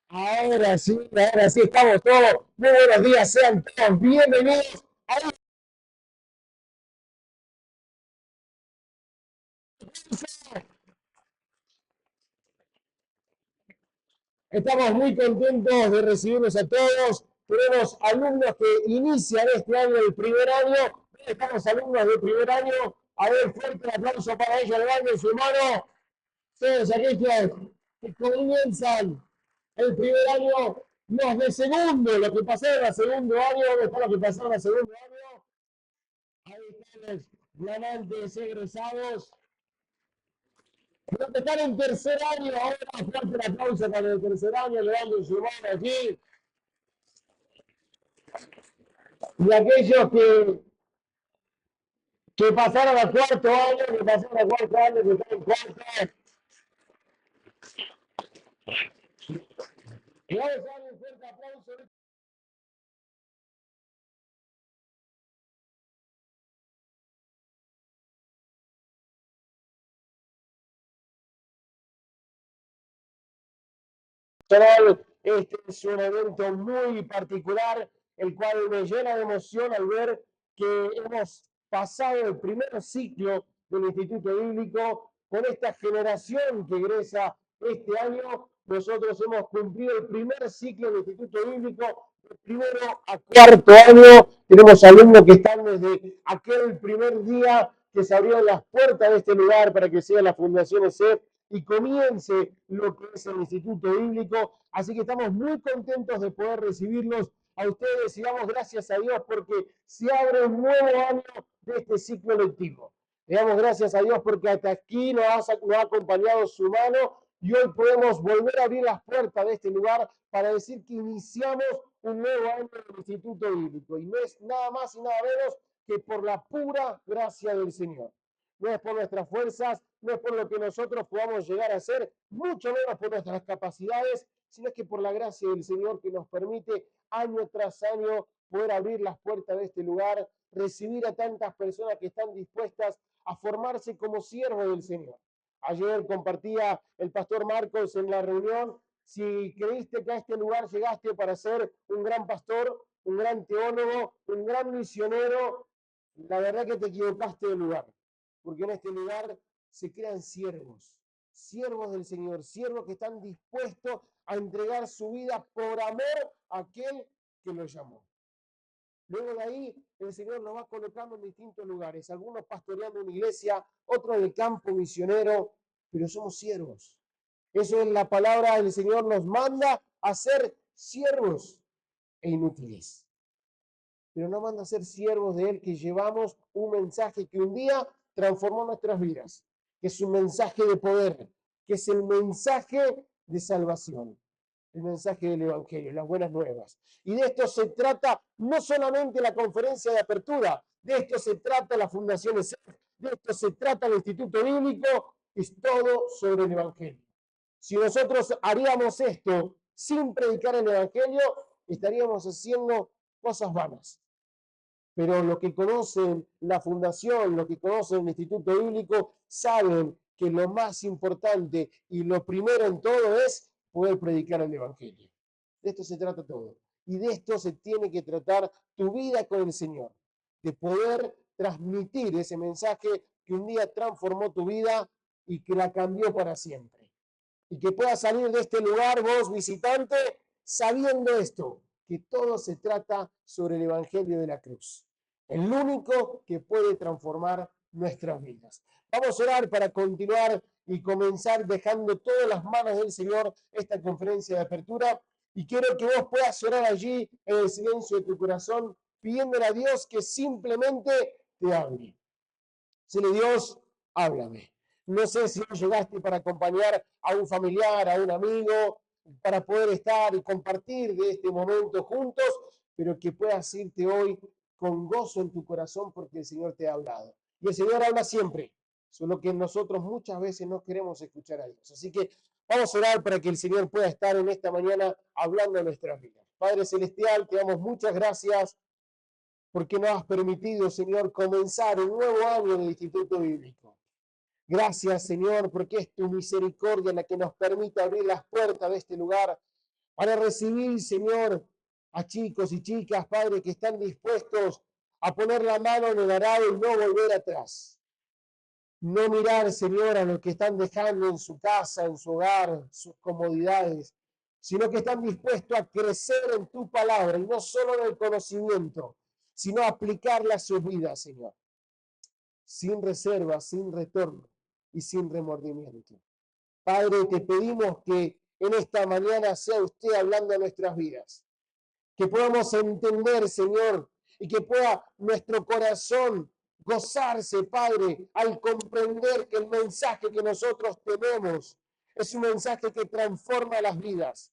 ahora sí, estamos todos. Muy buenos días, sean todos bienvenidos. Estamos muy contentos de recibirlos a todos. Tenemos alumnos que inician este año el primer año. Estamos alumnos de primer año. A ver, fuerte el aplauso para ellos, levanten su mano. Todos aquellos que comienzan el primer año, los de segundo, los que pasaron a segundo año, ¿dónde están los que pasaron a segundo año? Ahí están los ganantes egresados. Los que están en tercer año, ahora fuerte el aplauso para el tercer año, le dando su mano aquí. Y aquellos que pasaron a cuarto año, que pasaron a cuarto año, que están en cuarto. Y vamos a darle un fuerte aplauso. Este es un evento muy particular, el cual me llena de emoción al ver que hemos pasado el primer ciclo del Instituto Bíblico con esta generación que egresa este año. Nosotros hemos cumplido el primer ciclo del Instituto Bíblico, de primero a cuarto año. Tenemos alumnos que están desde aquel primer día que se abrieron las puertas de este lugar para que sea la Fundación ESEF y comience lo que es el Instituto Bíblico. Así que estamos muy contentos de poder recibirlos a ustedes y damos gracias a Dios porque se abre un nuevo año de este ciclo lectivo. Le damos gracias a Dios porque hasta aquí nos ha acompañado su mano y hoy podemos volver a abrir las puertas de este lugar para decir que iniciamos un nuevo año del Instituto Bíblico. Y no es nada más y nada menos que por la pura gracia del Señor. No es por nuestras fuerzas, no es por lo que nosotros podamos llegar a hacer, mucho menos por nuestras capacidades, sino que por la gracia del Señor que nos permite año tras año poder abrir las puertas de este lugar, recibir a tantas personas que están dispuestas a formarse como siervos del Señor. Ayer compartía el pastor Marcos en la reunión, si creíste que a este lugar llegaste para ser un gran pastor, un gran teólogo, un gran misionero, la verdad que te equivocaste de lugar, porque en este lugar se crean siervos, siervos del Señor, siervos que están dispuestos a entregar su vida por amor a aquel que los llamó. Luego de ahí, el Señor nos va colocando en distintos lugares, algunos pastoreando una iglesia, otros en el campo misionero, pero somos siervos. Eso es la palabra del Señor, nos manda a ser siervos e inútiles. Pero no manda a ser siervos de Él que llevamos un mensaje que un día transformó nuestras vidas, que es un mensaje de poder, que es el mensaje de salvación, el mensaje del Evangelio, las buenas nuevas. Y de esto se trata no solamente la conferencia de apertura, de esto se trata la Fundación ESEF, de esto se trata el Instituto Bíblico, es todo sobre el Evangelio. Si nosotros haríamos esto sin predicar el Evangelio, estaríamos haciendo cosas vanas. Pero los que conocen la fundación, los que conocen el Instituto Bíblico, saben que lo más importante y lo primero en todo es poder predicar el Evangelio. De esto se trata todo. Y de esto se tiene que tratar tu vida con el Señor. De poder transmitir ese mensaje que un día transformó tu vida y que la cambió para siempre. Y que puedas salir de este lugar, vos visitante, sabiendo esto, que todo se trata sobre el Evangelio de la cruz, el único que puede transformar nuestras vidas. Vamos a orar para continuar y comenzar dejando todas las manos del Señor esta conferencia de apertura. Y quiero que vos puedas orar allí en el silencio de tu corazón, pidiéndole a Dios que simplemente te hable. Dile, Dios, háblame. No sé si llegaste para acompañar a un familiar, a un amigo, para poder estar y compartir de este momento juntos, pero que puedas irte hoy con gozo en tu corazón porque el Señor te ha hablado. Y el Señor habla siempre, solo que nosotros muchas veces no queremos escuchar a Dios. Así que vamos a orar para que el Señor pueda estar en esta mañana hablando a nuestras vidas. Padre Celestial, te damos muchas gracias porque nos has permitido, Señor, comenzar un nuevo año en el Instituto Bíblico. Gracias, Señor, porque es tu misericordia la que nos permite abrir las puertas de este lugar para recibir, Señor, a chicos y chicas, Padre, que están dispuestos a poner la mano en el arado y no volver atrás. No mirar, Señor, a lo que están dejando en su casa, en su hogar, sus comodidades, sino que están dispuestos a crecer en tu palabra, y no solo en el conocimiento, sino a aplicarla a sus vidas, Señor, sin reserva, sin retorno y sin remordimiento. Padre, te pedimos que en esta mañana sea usted hablando a nuestras vidas, que podamos entender, Señor, y que pueda nuestro corazón gozarse, Padre, al comprender que el mensaje que nosotros tenemos es un mensaje que transforma las vidas,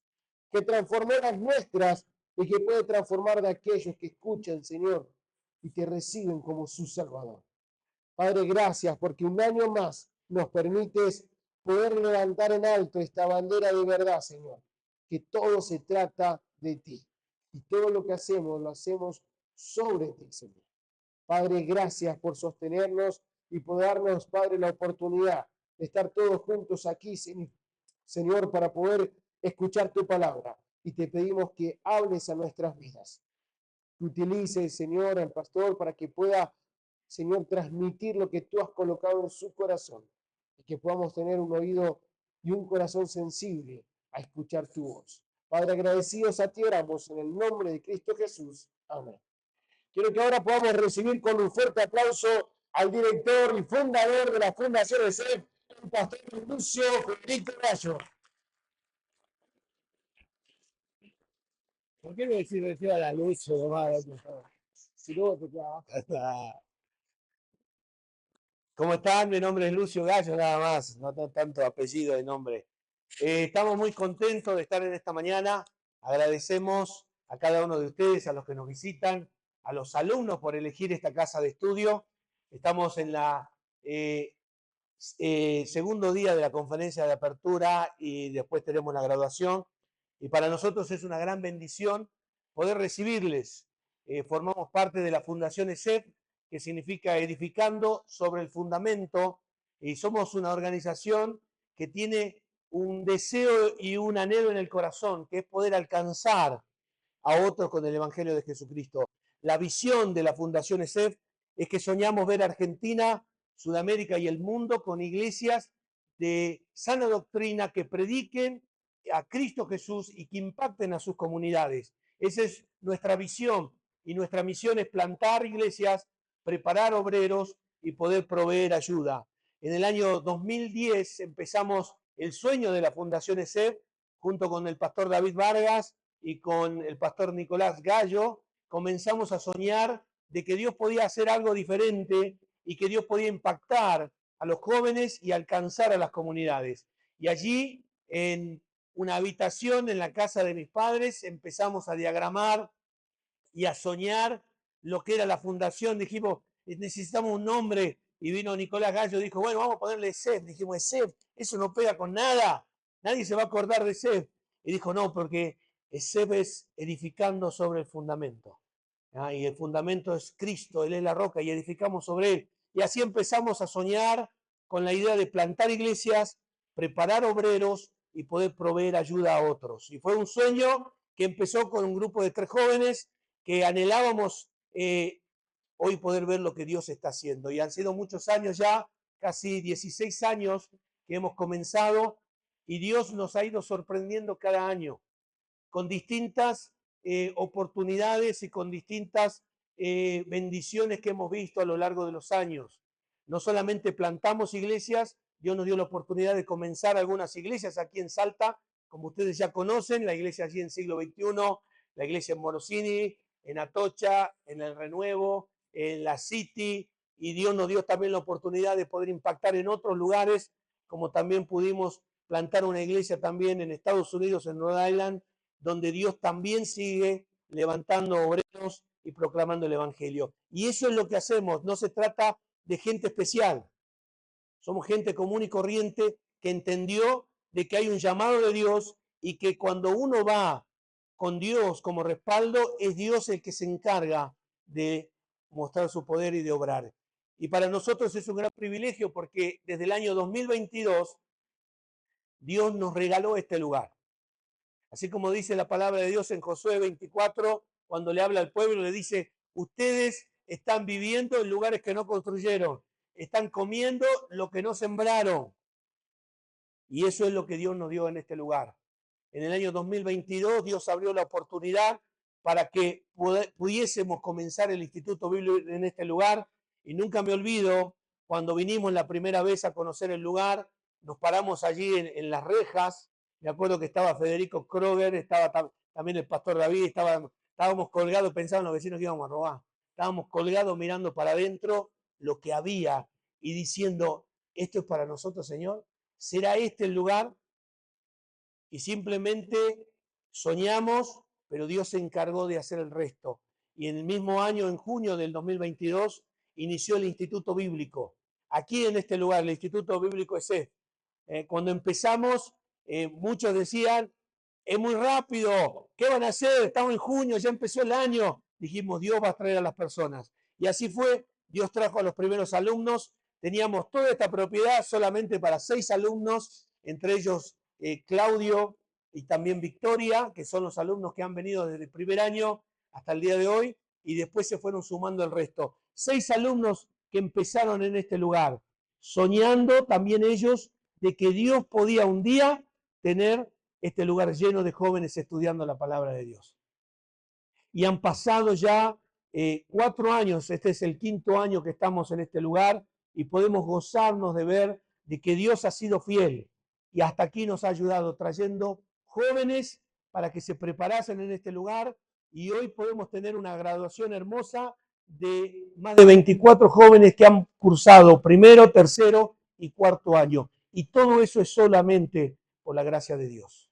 que transformó las nuestras y que puede transformar de aquellos que escuchan, Señor, y que reciben como su Salvador. Padre, gracias porque un año más nos permites poder levantar en alto esta bandera de verdad, Señor, que todo se trata de ti. Y todo lo que hacemos, lo hacemos sobre ti, Señor. Padre, gracias por sostenernos y por darnos, Padre, la oportunidad de estar todos juntos aquí, Señor, para poder escuchar tu palabra. Y te pedimos que hables a nuestras vidas. Que utilices, Señor, al pastor para que pueda, Señor, transmitir lo que tú has colocado en su corazón. Y que podamos tener un oído y un corazón sensible a escuchar tu voz. Padre, agradecidos a ti oramos en el nombre de Cristo Jesús. Amén. Quiero que ahora podamos recibir con un fuerte aplauso al director y fundador de la Fundación ESEF, el pastor Lucio Federico Gallo. ¿Por qué no decir reciba la luz o nomás? Si no, te ¿Cómo están? Mi nombre es Lucio Gallo, nada más, no tanto apellido de nombre. Estamos muy contentos de estar en esta mañana. Agradecemos a cada uno de ustedes, a los que nos visitan, a los alumnos por elegir esta casa de estudio. Estamos en la segundo día de la conferencia de apertura y después tenemos la graduación. Y para nosotros es una gran bendición poder recibirles. Formamos parte de la Fundación ESEF, que significa Edificando sobre el Fundamento, y somos una organización que tiene un deseo y un anhelo en el corazón, que es poder alcanzar a otros con el Evangelio de Jesucristo. La visión de la Fundación ESEF es que soñamos ver a Argentina, Sudamérica y el mundo con iglesias de sana doctrina que prediquen a Cristo Jesús y que impacten a sus comunidades. Esa es nuestra visión, y nuestra misión es plantar iglesias, preparar obreros y poder proveer ayuda. En el año 2010 empezamos el sueño de la Fundación ESEF junto con el pastor David Vargas y con el pastor Nicolás Gallo. Comenzamos a soñar de que Dios podía hacer algo diferente y que Dios podía impactar a los jóvenes y alcanzar a las comunidades. Y allí, en una habitación en la casa de mis padres, empezamos a diagramar y a soñar lo que era la fundación. Dijimos, necesitamos un nombre, y vino Nicolás Gallo y dijo, bueno, vamos a ponerle ESEF. Dijimos, ESEF, eso no pega con nada, nadie se va a acordar de ESEF. Y dijo, no, porque ESEF es edificando sobre el fundamento. Y el fundamento es Cristo, Él es la roca, y edificamos sobre Él. Y así empezamos a soñar con la idea de plantar iglesias, preparar obreros y poder proveer ayuda a otros. Y fue un sueño que empezó con un grupo de 3 jóvenes que anhelábamos hoy poder ver lo que Dios está haciendo. Y han sido muchos años ya, casi 16 años que hemos comenzado, y Dios nos ha ido sorprendiendo cada año con distintas oportunidades y con distintas bendiciones que hemos visto a lo largo de los años. No solamente plantamos iglesias, Dios nos dio la oportunidad de comenzar algunas iglesias aquí en Salta, como ustedes ya conocen, la iglesia allí en Siglo XXI, la iglesia en Morosini, en Atocha, en El Renuevo, en la City, y Dios nos dio también la oportunidad de poder impactar en otros lugares, como también pudimos plantar una iglesia también en Estados Unidos, en Rhode Island, donde Dios también sigue levantando obreros y proclamando el Evangelio. Y eso es lo que hacemos, no se trata de gente especial. Somos gente común y corriente que entendió de que hay un llamado de Dios y que cuando uno va con Dios como respaldo, es Dios el que se encarga de mostrar su poder y de obrar. Y para nosotros es un gran privilegio porque desde el año 2022 Dios nos regaló este lugar. Así como dice la palabra de Dios en Josué 24, cuando le habla al pueblo, le dice, ustedes están viviendo en lugares que no construyeron, están comiendo lo que no sembraron. Y eso es lo que Dios nos dio en este lugar. En el año 2022 Dios abrió la oportunidad para que pudiésemos comenzar el Instituto Bíblico en este lugar. Y nunca me olvido, cuando vinimos la primera vez a conocer el lugar, nos paramos allí en las rejas. Me acuerdo que estaba Federico Kroger, estaba también el pastor David, estábamos colgados, pensaban los vecinos que íbamos a robar. Estábamos colgados mirando para adentro lo que había y diciendo, ¿esto es para nosotros, Señor? ¿Será este el lugar? Y simplemente soñamos, pero Dios se encargó de hacer el resto. Y en el mismo año, en junio del 2022, inició el Instituto Bíblico. Aquí en este lugar, el Instituto Bíblico ESEF. Cuando empezamos, muchos decían, es muy rápido, ¿qué van a hacer? Estamos en junio, ya empezó el año. Dijimos, Dios va a traer a las personas. Y así fue, Dios trajo a los primeros alumnos. Teníamos toda esta propiedad solamente para 6 alumnos, entre ellos Claudio y también Victoria, que son los alumnos que han venido desde el primer año hasta el día de hoy, y después se fueron sumando el resto. 6 alumnos que empezaron en este lugar, soñando también ellos de que Dios podía un día tener este lugar lleno de jóvenes estudiando la palabra de Dios. Y han pasado ya 4 años, este es el 5.º año que estamos en este lugar, y podemos gozarnos de ver de que Dios ha sido fiel y hasta aquí nos ha ayudado trayendo jóvenes para que se preparasen en este lugar, y hoy podemos tener una graduación hermosa de más de 24 jóvenes que han cursado primero, tercero y cuarto año. Y todo eso es solamente por la gracia de Dios.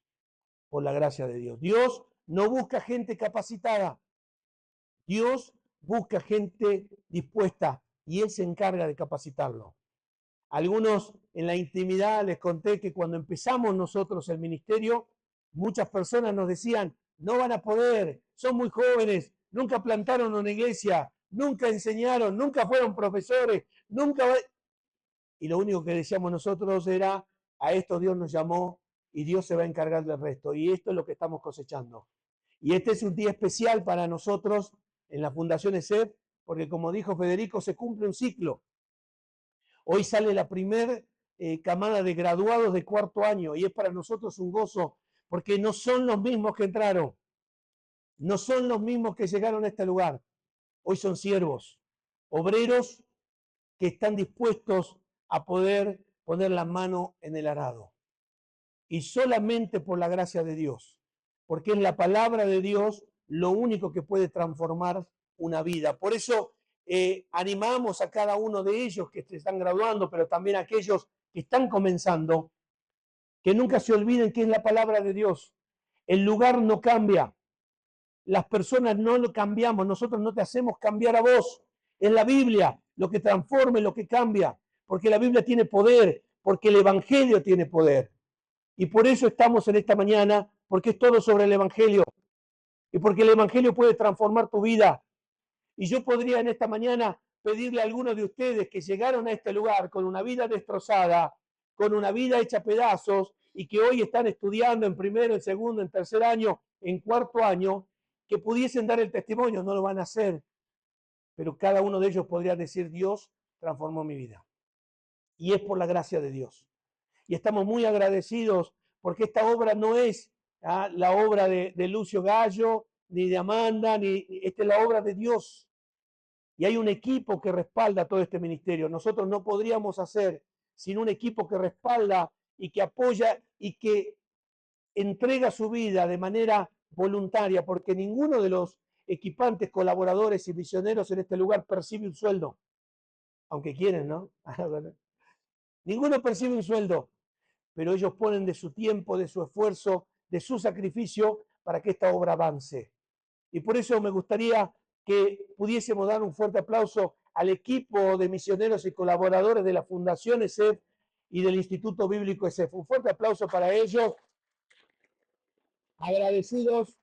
Por la gracia de Dios. Dios no busca gente capacitada. Dios busca gente dispuesta y Él se encarga de capacitarlo. Algunos en la intimidad les conté que cuando empezamos nosotros el ministerio, muchas personas nos decían, no van a poder, son muy jóvenes, nunca plantaron una iglesia, nunca enseñaron, nunca fueron profesores, nunca... Y lo único que decíamos nosotros era, a esto Dios nos llamó y Dios se va a encargar del resto. Y esto es lo que estamos cosechando. Y este es un día especial para nosotros en la Fundación ESEF, porque como dijo Federico, se cumple un ciclo. Hoy sale la primera camada de graduados de cuarto año y es para nosotros un gozo, porque no son los mismos que entraron, no son los mismos que llegaron a este lugar. Hoy son siervos, obreros que están dispuestos a poder poner la mano en el arado. Y solamente por la gracia de Dios, porque es la palabra de Dios lo único que puede transformar una vida. Por eso animamos a cada uno de ellos que se están graduando, pero también a aquellos que están comenzando, que nunca se olviden que es la palabra de Dios. El lugar no cambia, las personas no lo cambiamos, nosotros no te hacemos cambiar a vos. Es la Biblia lo que transforma, lo que cambia, porque la Biblia tiene poder, porque el Evangelio tiene poder. Y por eso estamos en esta mañana, porque es todo sobre el Evangelio. Y porque el Evangelio puede transformar tu vida. Y yo podría en esta mañana pedirle a algunos de ustedes que llegaron a este lugar con una vida destrozada, con una vida hecha pedazos, y que hoy están estudiando en primero, en segundo, en tercer año, en cuarto año, que pudiesen dar el testimonio. No lo van a hacer, pero cada uno de ellos podría decir, Dios transformó mi vida. Y es por la gracia de Dios. Y estamos muy agradecidos porque esta obra no es la obra de Lucio Gallo, ni de Amanda, esta es la obra de Dios. Y hay un equipo que respalda todo este ministerio. Nosotros no podríamos hacer sin un equipo que respalda y que apoya y que entrega su vida de manera voluntaria, porque ninguno de los equipantes, colaboradores y misioneros en este lugar percibe un sueldo, aunque quieren, ¿no? Ninguno percibe un sueldo, pero ellos ponen de su tiempo, de su esfuerzo, de su sacrificio para que esta obra avance. Y por eso me gustaría que pudiésemos dar un fuerte aplauso al equipo de misioneros y colaboradores de la Fundación ESEF y del Instituto Bíblico ESEF. Un fuerte aplauso para ellos. Agradecidos.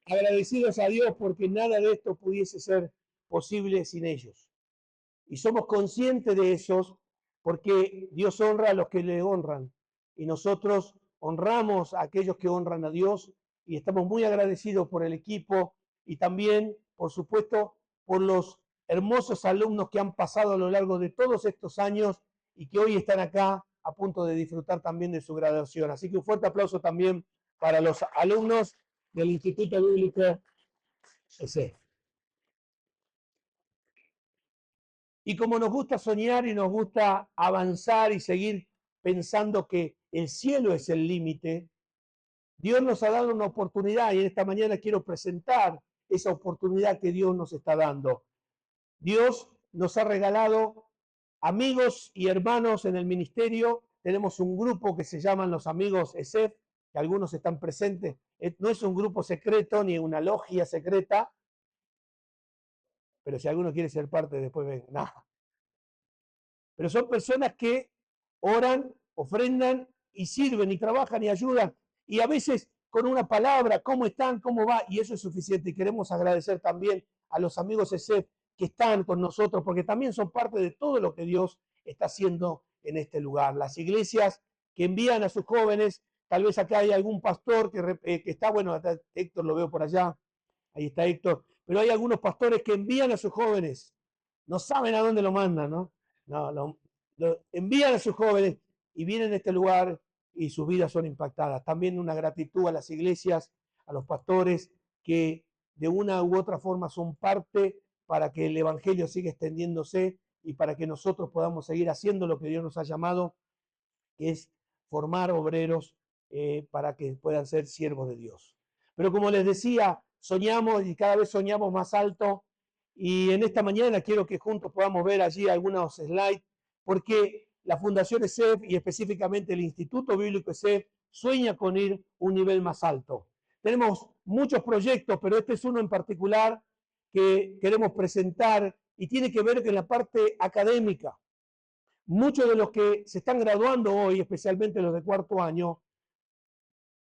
Agradecidos a Dios porque nada de esto pudiese ser posible sin ellos. Y somos conscientes de eso porque Dios honra a los que le honran y nosotros honramos a aquellos que honran a Dios y estamos muy agradecidos por el equipo y también, por supuesto, por los hermosos alumnos que han pasado a lo largo de todos estos años y que hoy están acá a punto de disfrutar también de su graduación. Así que un fuerte aplauso también para los alumnos del Instituto Bíblico ESEF. Y como nos gusta soñar y nos gusta avanzar y seguir pensando que el cielo es el límite, Dios nos ha dado una oportunidad y en esta mañana quiero presentar esa oportunidad que Dios nos está dando. Dios nos ha regalado amigos y hermanos en el ministerio. Tenemos un grupo que se llaman los amigos ESEF, que algunos están presentes. No es un grupo secreto ni una logia secreta, pero si alguno quiere ser parte, después ven. Nada. Pero son personas que oran, ofrendan y sirven y trabajan y ayudan. Y a veces con una palabra, ¿cómo están? ¿Cómo va? Y eso es suficiente. Y queremos agradecer también a los amigos ESEF que están con nosotros, porque también son parte de todo lo que Dios está haciendo en este lugar. Las iglesias que envían a sus jóvenes, tal vez acá hay algún pastor que está, bueno, Héctor lo veo por allá, ahí está Héctor, pero hay algunos pastores que envían a sus jóvenes, no saben a dónde lo mandan, ¿no? No, lo envían a sus jóvenes y vienen a este lugar y sus vidas son impactadas. También una gratitud a las iglesias, a los pastores que de una u otra forma son parte para que el evangelio siga extendiéndose y para que nosotros podamos seguir haciendo lo que Dios nos ha llamado, que es formar obreros para que puedan ser siervos de Dios. Pero como les decía, soñamos y cada vez soñamos más alto. Y en esta mañana quiero que juntos podamos ver allí algunos slides, porque la Fundación ESEF y específicamente el Instituto Bíblico ESEF sueña con ir un nivel más alto. Tenemos muchos proyectos, pero este es uno en particular que queremos presentar y tiene que ver con la parte académica. Muchos de los que se están graduando hoy, especialmente los de cuarto año,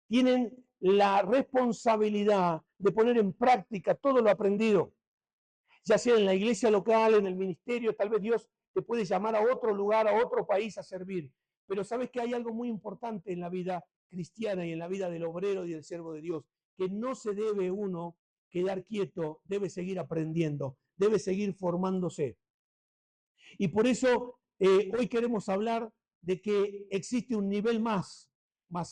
tienen la responsabilidad de poner en práctica todo lo aprendido, ya sea en la iglesia local, en el ministerio, tal vez Dios te puede llamar a otro lugar, a otro país a servir. Pero sabes que hay algo muy importante en la vida cristiana y en la vida del obrero y del siervo de Dios, que no se debe uno quedar quieto, debe seguir aprendiendo, debe seguir formándose. Y por eso hoy queremos hablar de que existe un nivel más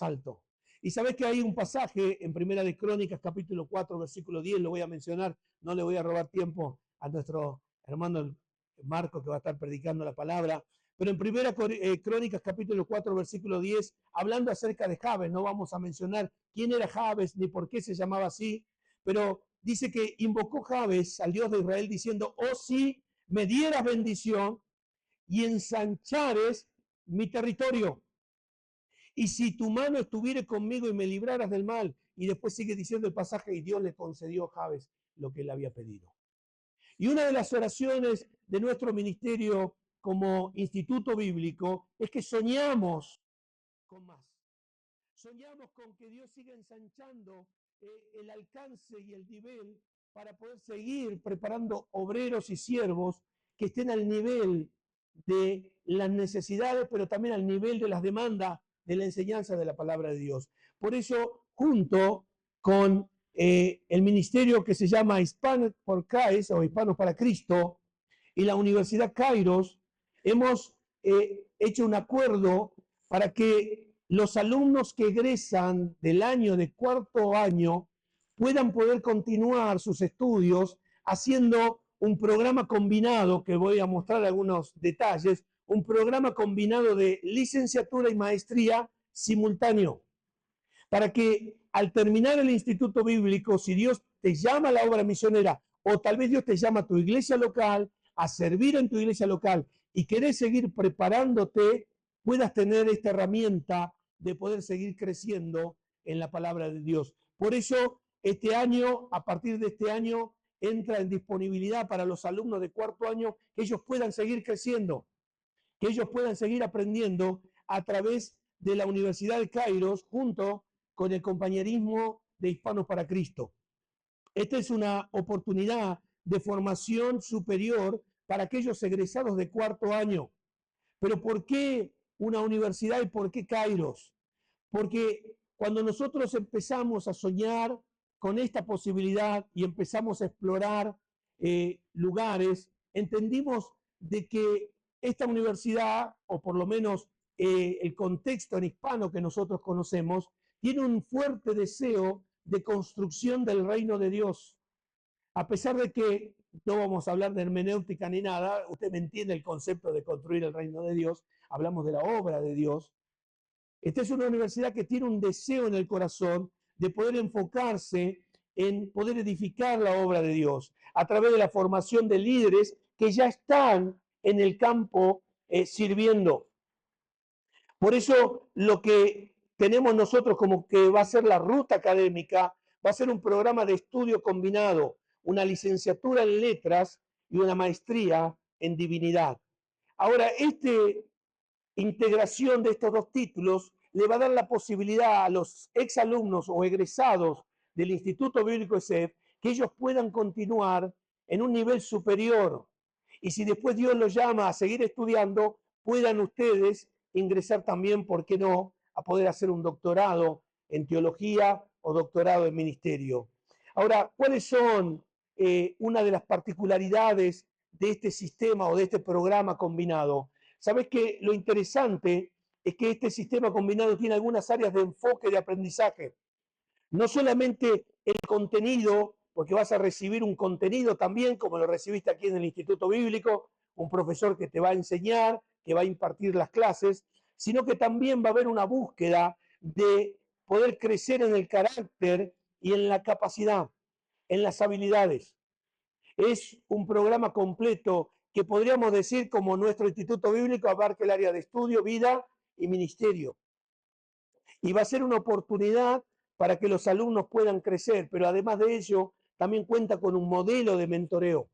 alto. Y sabes que hay un pasaje en Primera de Crónicas, capítulo 4, versículo 10, lo voy a mencionar, no le voy a robar tiempo a nuestro hermano Marco que va a estar predicando la palabra, pero en Primera Crónicas, capítulo 4, versículo 10, hablando acerca de Jabes, no vamos a mencionar quién era Jabes ni por qué se llamaba así, pero dice que invocó Jabes al Dios de Israel diciendo, oh sí, me dieras bendición y ensanchares mi territorio. Y si tu mano estuviere conmigo y me libraras del mal. Y después sigue diciendo el pasaje, y Dios le concedió a Jabes lo que él había pedido. Y una de las oraciones de nuestro ministerio como instituto bíblico es que soñamos con más. Soñamos con que Dios siga ensanchando el alcance y el nivel para poder seguir preparando obreros y siervos que estén al nivel de las necesidades, pero también al nivel de las demandas de la enseñanza de la palabra de Dios. Por eso, junto con el ministerio que se llama Hispanos por Christ o Hispanos para Cristo y la Universidad Kairos, hemos hecho un acuerdo para que los alumnos que egresan del año de cuarto año puedan poder continuar sus estudios haciendo un programa combinado, que voy a mostrar algunos detalles, un programa combinado de licenciatura y maestría simultáneo, para que al terminar el instituto bíblico, si Dios te llama a la obra misionera, o tal vez Dios te llama a tu iglesia local, a servir en tu iglesia local, y querés seguir preparándote, puedas tener esta herramienta de poder seguir creciendo en la palabra de Dios. Por eso, este año, a partir de este año, entra en disponibilidad para los alumnos de cuarto año que ellos puedan seguir creciendo, que ellos puedan seguir aprendiendo a través de la Universidad de Kairos junto con el compañerismo de Hispanos para Cristo. Esta es una oportunidad de formación superior para aquellos egresados de cuarto año. Pero ¿por qué una universidad y por qué Kairos? Porque cuando nosotros empezamos a soñar con esta posibilidad y empezamos a explorar lugares, entendimos de que esta universidad, o por lo menos el contexto en hispano que nosotros conocemos, tiene un fuerte deseo de construcción del reino de Dios. A pesar de que no vamos a hablar de hermenéutica ni nada, usted me entiende el concepto de construir el reino de Dios, hablamos de la obra de Dios. Esta es una universidad que tiene un deseo en el corazón de poder enfocarse en poder edificar la obra de Dios a través de la formación de líderes que ya están en el campo sirviendo. Por eso lo que tenemos nosotros como que va a ser la ruta académica, va a ser un programa de estudio combinado, una licenciatura en letras y una maestría en divinidad. Ahora, esta integración de estos dos títulos le va a dar la posibilidad a los exalumnos o egresados del Instituto Bíblico ESEF que ellos puedan continuar en un nivel superior. Y si después Dios los llama a seguir estudiando, puedan ustedes ingresar también, ¿por qué no?, a poder hacer un doctorado en teología o doctorado en ministerio. Ahora, ¿cuáles son una de las particularidades de este sistema o de este programa combinado? Sabes que lo interesante es que este sistema combinado tiene algunas áreas de enfoque de aprendizaje. No solamente el contenido, porque vas a recibir un contenido también, como lo recibiste aquí en el Instituto Bíblico, un profesor que te va a enseñar, que va a impartir las clases, sino que también va a haber una búsqueda de poder crecer en el carácter y en la capacidad, en las habilidades. Es un programa completo que podríamos decir como nuestro Instituto Bíblico abarca el área de estudio, vida y ministerio. Y va a ser una oportunidad para que los alumnos puedan crecer, pero además de ello, también cuenta con un modelo de mentoreo.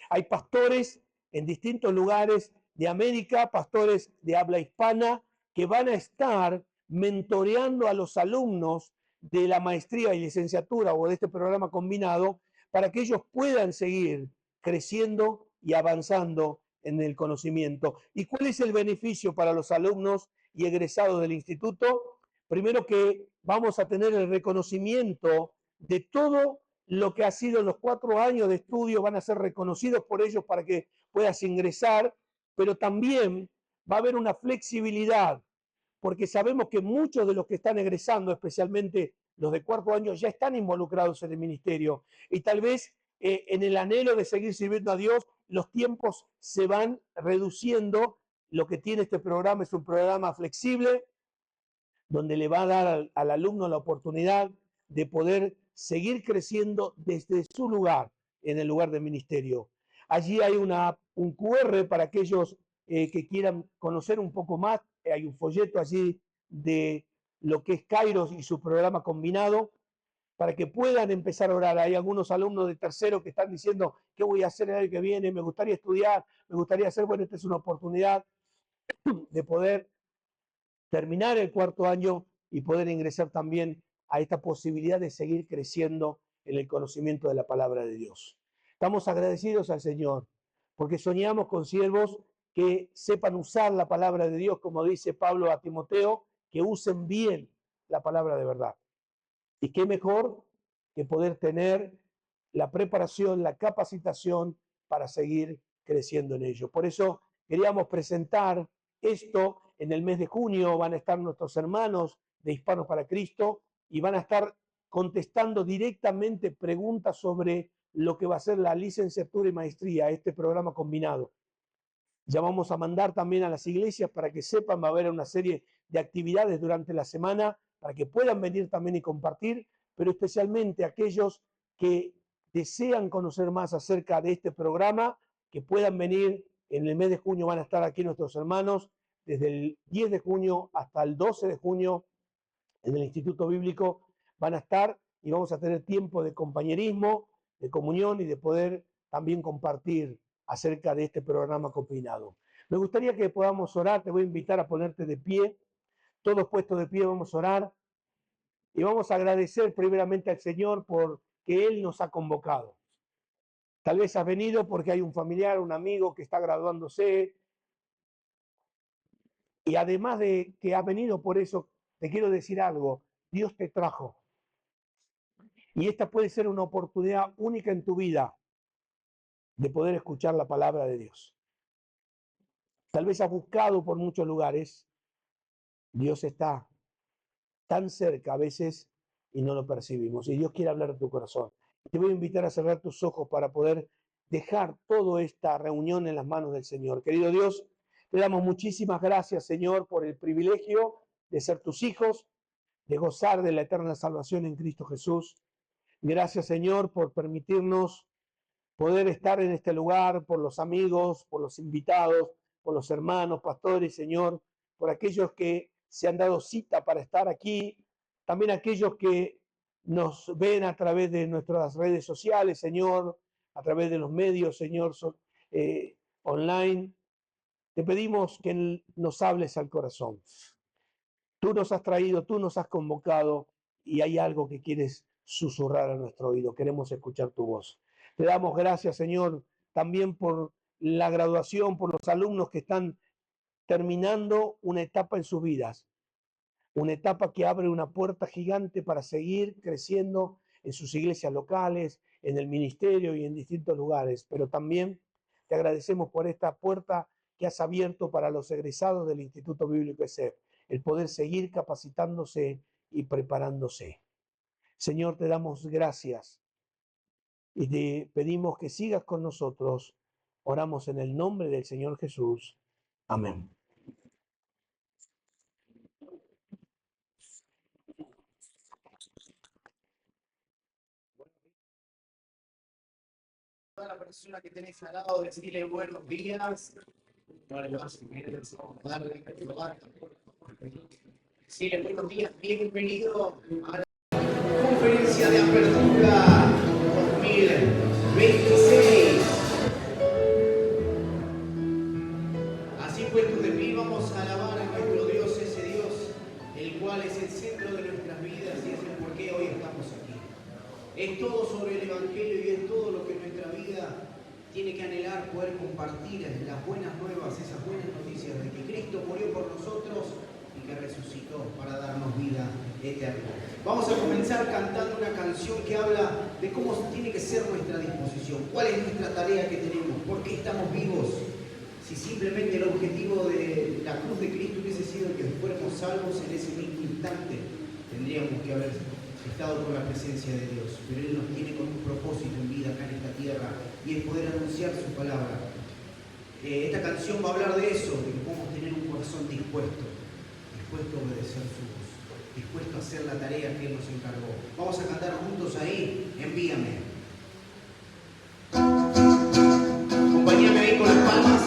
Hay pastores en distintos lugares de América, pastores de habla hispana, que van a estar mentoreando a los alumnos de la maestría y licenciatura o de este programa combinado para que ellos puedan seguir creciendo y avanzando en el conocimiento. ¿Y cuál es el beneficio para los alumnos y egresados del instituto? Primero que vamos a tener el reconocimiento de todo lo que ha sido los 4 años de estudio, van a ser reconocidos por ellos para que puedas ingresar, pero también va a haber una flexibilidad, porque sabemos que muchos de los que están egresando, especialmente los de 4 año, ya están involucrados en el ministerio y tal vez en el anhelo de seguir sirviendo a Dios, los tiempos se van reduciendo. Lo que tiene este programa es un programa flexible, donde le va a dar al alumno la oportunidad de poder seguir creciendo desde su lugar, en el lugar del ministerio. Allí hay un QR para aquellos que quieran conocer un poco más. Hay un folleto allí de lo que es Kairos y su programa combinado, para que puedan empezar a orar. Hay algunos alumnos de tercero que están diciendo, ¿qué voy a hacer el año que viene? Me gustaría estudiar, me gustaría hacer, bueno, esta es una oportunidad de poder terminar el 4 año y poder ingresar también a esta posibilidad de seguir creciendo en el conocimiento de la palabra de Dios. Estamos agradecidos al Señor porque soñamos con siervos que sepan usar la palabra de Dios, como dice Pablo a Timoteo, que usen bien la palabra de verdad. Y qué mejor que poder tener la preparación, la capacitación para seguir creciendo en ello. Por eso queríamos presentar esto. En el mes de junio van a estar nuestros hermanos de Hispanos para Cristo y van a estar contestando directamente preguntas sobre lo que va a ser la licenciatura y maestría, este programa combinado. Ya vamos a mandar también a las iglesias para que sepan, va a haber una serie de actividades durante la semana para que puedan venir también y compartir, pero especialmente aquellos que desean conocer más acerca de este programa, que puedan venir. En el mes de junio van a estar aquí nuestros hermanos, desde el 10 de junio hasta el 12 de junio en el Instituto Bíblico van a estar y vamos a tener tiempo de compañerismo, de comunión y de poder también compartir acerca de este programa combinado. Me gustaría que podamos orar, te voy a invitar a ponerte de pie, todos puestos de pie vamos a orar y vamos a agradecer primeramente al Señor por que Él nos ha convocado. Tal vez has venido porque hay un familiar, un amigo que está graduándose, Y además de que has venido por eso, te quiero decir algo, Dios te trajo. Y esta puede ser una oportunidad única en tu vida de poder escuchar la palabra de Dios. Tal vez has buscado por muchos lugares, Dios está tan cerca a veces y no lo percibimos. Y Dios quiere hablar a tu corazón. Te voy a invitar a cerrar tus ojos para poder dejar toda esta reunión en las manos del Señor. Querido Dios, te damos muchísimas gracias, Señor, por el privilegio de ser tus hijos, de gozar de la eterna salvación en Cristo Jesús. Gracias, Señor, por permitirnos poder estar en este lugar, por los amigos, por los invitados, por los hermanos, pastores, Señor, por aquellos que se han dado cita para estar aquí, también aquellos que nos ven a través de nuestras redes sociales, Señor, a través de los medios, Señor, online. Te pedimos que nos hables al corazón. Tú nos has traído, tú nos has convocado y hay algo que quieres susurrar a nuestro oído. Queremos escuchar tu voz. Te damos gracias, Señor, también por la graduación, por los alumnos que están terminando una etapa en sus vidas. Una etapa que abre una puerta gigante para seguir creciendo en sus iglesias locales, en el ministerio y en distintos lugares. Pero también te agradecemos por esta puerta que has abierto para los egresados del Instituto Bíblico ESEF, el poder seguir capacitándose y preparándose. Señor, te damos gracias y te pedimos que sigas con nosotros. Oramos en el nombre del Señor Jesús. Amén. A la persona que tenés al lado, decirle buenos días. Decirle buenos días, bienvenido a la conferencia de apertura 2026. Así puestos de pie, vamos a alabar a nuestro Dios, ese Dios, el cual es el centro de nuestras vidas y es el por qué hoy estamos aquí. Es todo sobre el Evangelio y es todo lo que nuestra vida tiene que anhelar, poder compartir las buenas nuevas, esas buenas noticias de que Cristo murió por nosotros y que resucitó para darnos vida eterna. Vamos a comenzar cantando una canción que habla de cómo tiene que ser nuestra disposición, cuál es nuestra tarea que tenemos, por qué estamos vivos. Si simplemente el objetivo de la cruz de Cristo hubiese sido que fuéramos salvos en ese mismo instante, tendríamos que haber estado con la presencia de Dios, pero Él nos tiene con un propósito en vida acá en esta tierra y es poder anunciar su palabra. Esta canción va a hablar de eso, de que podemos tener un corazón dispuesto a obedecer su voz, dispuesto a hacer la tarea que Él nos encargó. Vamos a cantar juntos ahí, envíame. Acompáñame ahí con las palmas.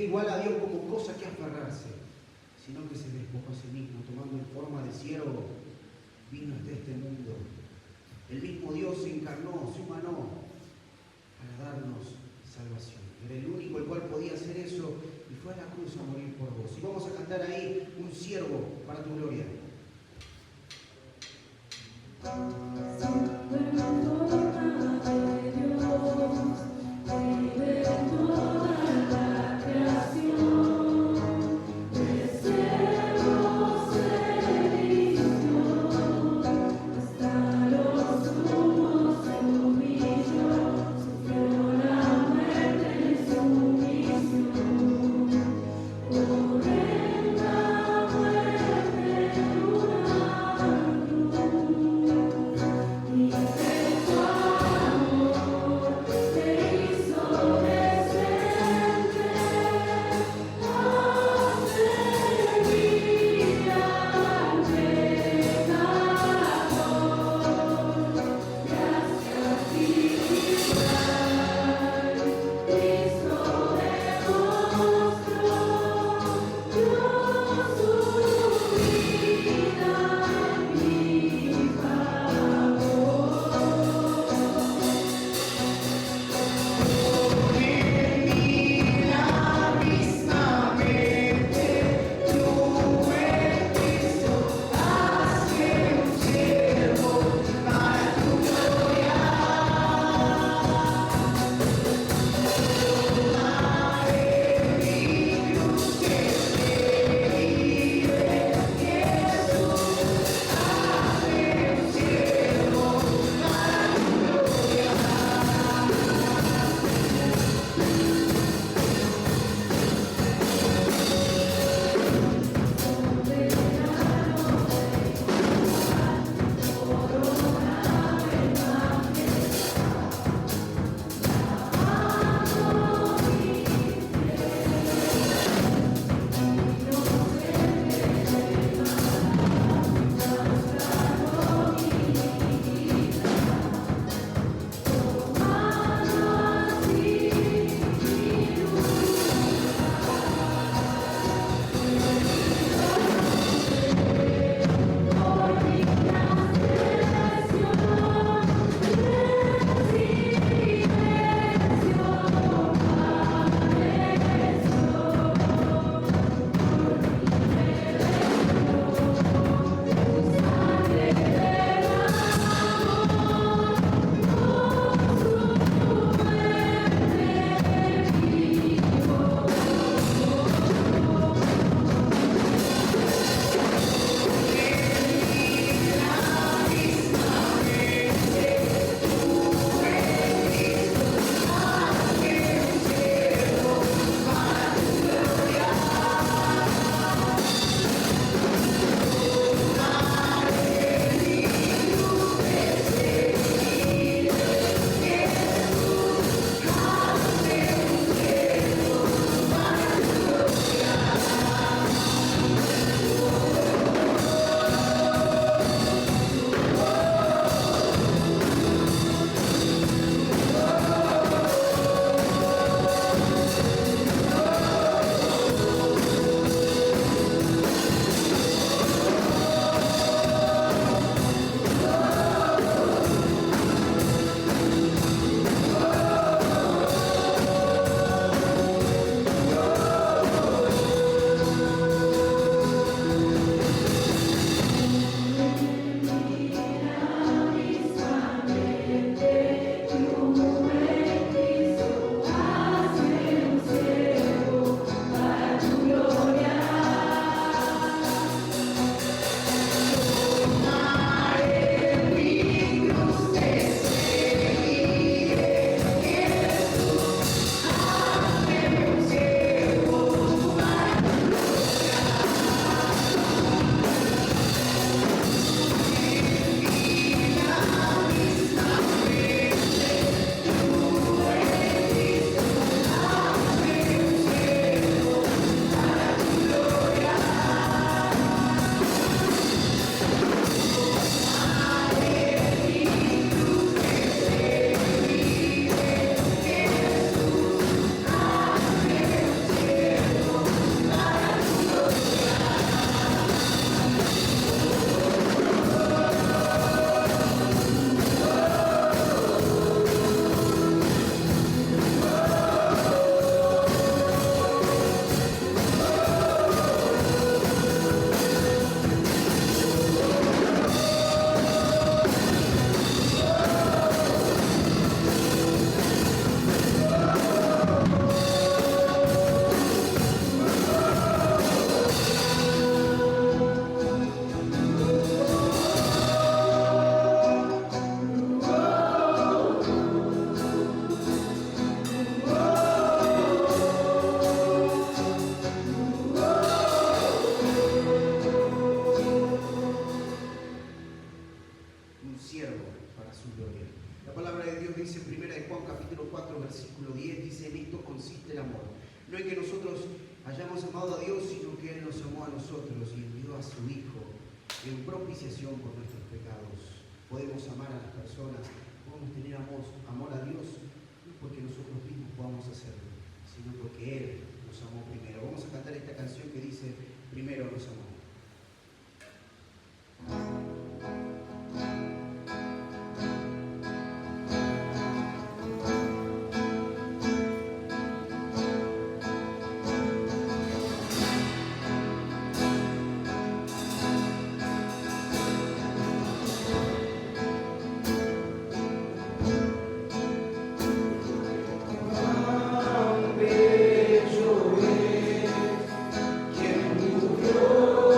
igual a Dios como cosa que aferrarse, sino que se despojó a sí mismo, tomando en forma de siervo, vino hasta este mundo. El mismo Dios se encarnó, se humanó para darnos salvación. Era el único el cual podía hacer eso y fue a la cruz a morir por vos. Y vamos a cantar ahí un siervo para tu gloria. hayamos amado a Dios, sino que Él nos amó a nosotros y envió a su Hijo en propiciación por nuestros pecados. Podemos amar a las personas, podemos tener amor a Dios, no porque nosotros mismos podamos hacerlo, sino porque Él nos amó primero. Vamos a cantar esta canción que dice, primero nos amó. Quien murió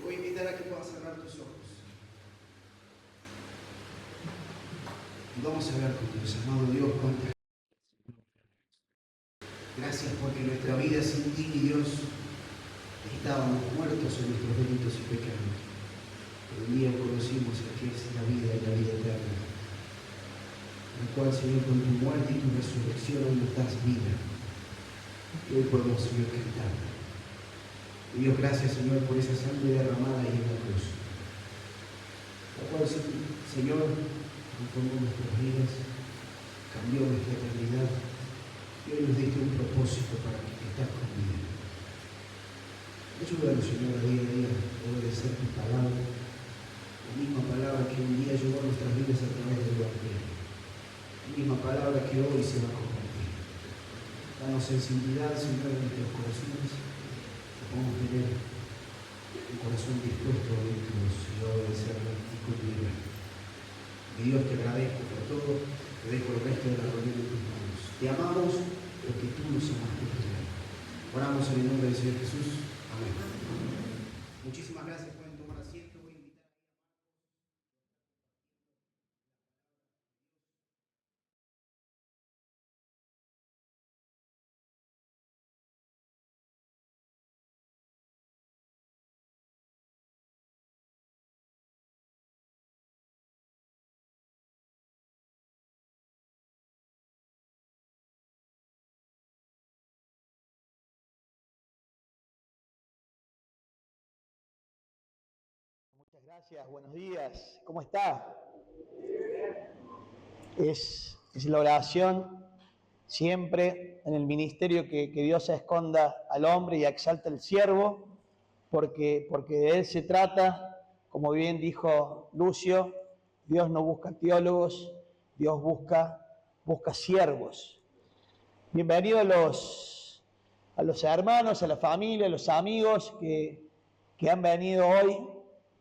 voy a invitar a que puedas cerrar tus ojos. Y vamos a hablar con Dios, amado Dios, cuántas. Gracias porque nuestra vida sin ti, Dios, estábamos muertos en nuestros delitos y pecados. Pero un día conocimos a que es la vida y la vida eterna, la cual, Señor, con tu muerte y tu resurrección hoy nos das vida. Y hoy podemos, Señor, cantar. Y Dios, gracias, Señor, por esa sangre derramada ahí en la cruz, la cual, Señor, transformó nuestras vidas, cambió nuestra eternidad y hoy nos diste un propósito para que estás con vida. Ayúdanos, Señor, a día a obedecer tu palabra, la misma palabra que un día llevó a nuestras vidas a través del Evangelio, la misma palabra que hoy se va a compartir. Danos sensibilidad, Señor, en nuestros corazones, que podamos tener un corazón dispuesto a oír tu voz y a obedecerla y cumplirla. Mi Dios, te agradezco por todo, te dejo el resto de la reunión en tus manos. Te amamos porque tú nos amaste primero. Oramos en el nombre del Señor Jesús. Amén. Muchísimas gracias. Pueden tomar asiento. Voy a invitar. Muchas gracias, buenos días, ¿cómo está? Es la oración siempre en el ministerio que Dios esconda al hombre y exalta al siervo, porque de él se trata, como bien dijo Lucio, Dios no busca teólogos, Dios busca siervos. Bienvenidos a los hermanos, a la familia, a los amigos que han venido hoy,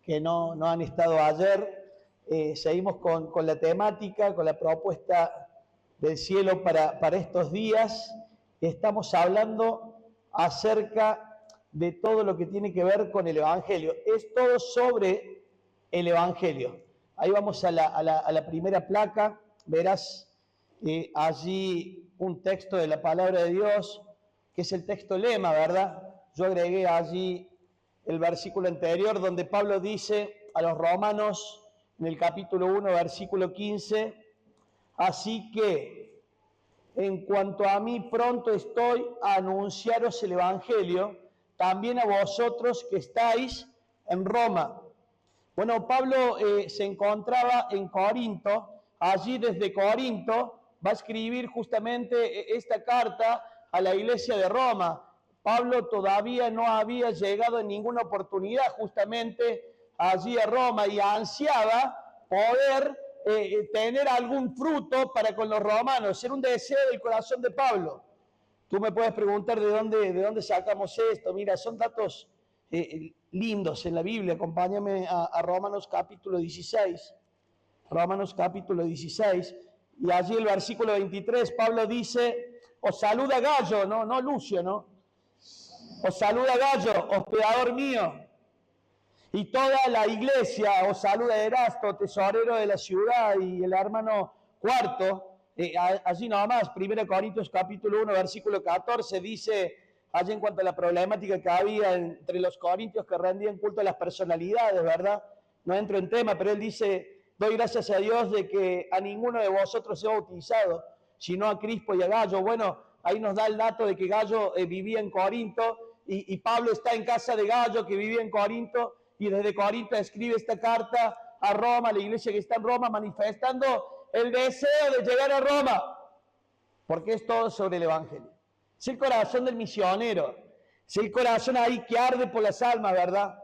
que no han estado ayer. Seguimos con la temática, con la propuesta del cielo para estos días. Estamos hablando acerca de todo lo que tiene que ver con el Evangelio. Es todo sobre el Evangelio. Ahí vamos a la primera placa. Verás allí un texto de la palabra de Dios, que es el texto lema, ¿verdad? Yo agregué allí el versículo anterior donde Pablo dice a los romanos en el capítulo 1, versículo 15, así que en cuanto a mí pronto estoy a anunciaros el Evangelio, también a vosotros que estáis en Roma. Bueno, Pablo se encontraba en Corinto, allí desde Corinto va a escribir justamente esta carta a la iglesia de Roma. Pablo todavía no había llegado en ninguna oportunidad justamente allí a Roma y ansiaba poder tener algún fruto para con los romanos. Era un deseo del corazón de Pablo. Tú me puedes preguntar de dónde sacamos esto. Mira, son datos lindos en la Biblia. Acompáñame a Romanos capítulo 16. Romanos capítulo 16. Y allí el versículo 23, Pablo dice, os saluda Gallo, no Lucio, ¿no? Os saluda Gallo, hospedador mío, y toda la iglesia. Os saluda Erasto, tesorero de la ciudad, y el hermano Cuarto. Allí nomás, 1 Corintios capítulo 1, versículo 14, dice, allí en cuanto a la problemática que había entre los corintios que rendían culto a las personalidades, ¿verdad? No entro en tema, pero él dice, doy gracias a Dios de que a ninguno de vosotros se ha bautizado, sino a Crispo y a Gallo. Bueno, ahí nos da el dato de que Gallo vivía en Corinto, y Pablo está en casa de Gallo, que vivía en Corinto, y desde Corinto escribe esta carta a Roma, a la iglesia que está en Roma, manifestando el deseo de llegar a Roma, porque es todo sobre el Evangelio. Es el corazón del misionero, es el corazón ahí que arde por las almas, ¿verdad?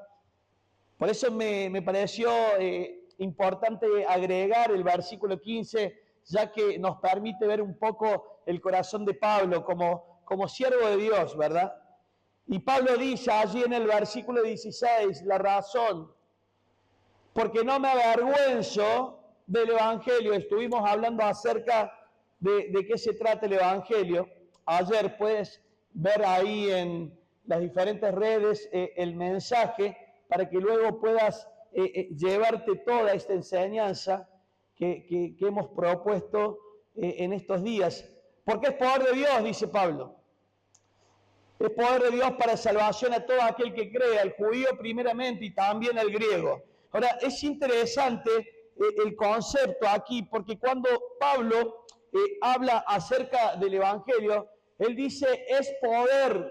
Por eso me pareció importante agregar el versículo 15, ya que nos permite ver un poco el corazón de Pablo como siervo de Dios, ¿verdad? Y Pablo dice allí en el versículo 16, la razón, porque no me avergüenzo del Evangelio. Estuvimos hablando acerca de qué se trata el Evangelio. Ayer puedes ver ahí en las diferentes redes el mensaje para que luego puedas llevarte toda esta enseñanza que hemos propuesto en estos días. Porque es poder de Dios, dice Pablo. Es poder de Dios para salvación a todo aquel que cree, al judío primeramente y también al griego. Ahora, es interesante el concepto aquí, porque cuando Pablo habla acerca del Evangelio, él dice, es poder.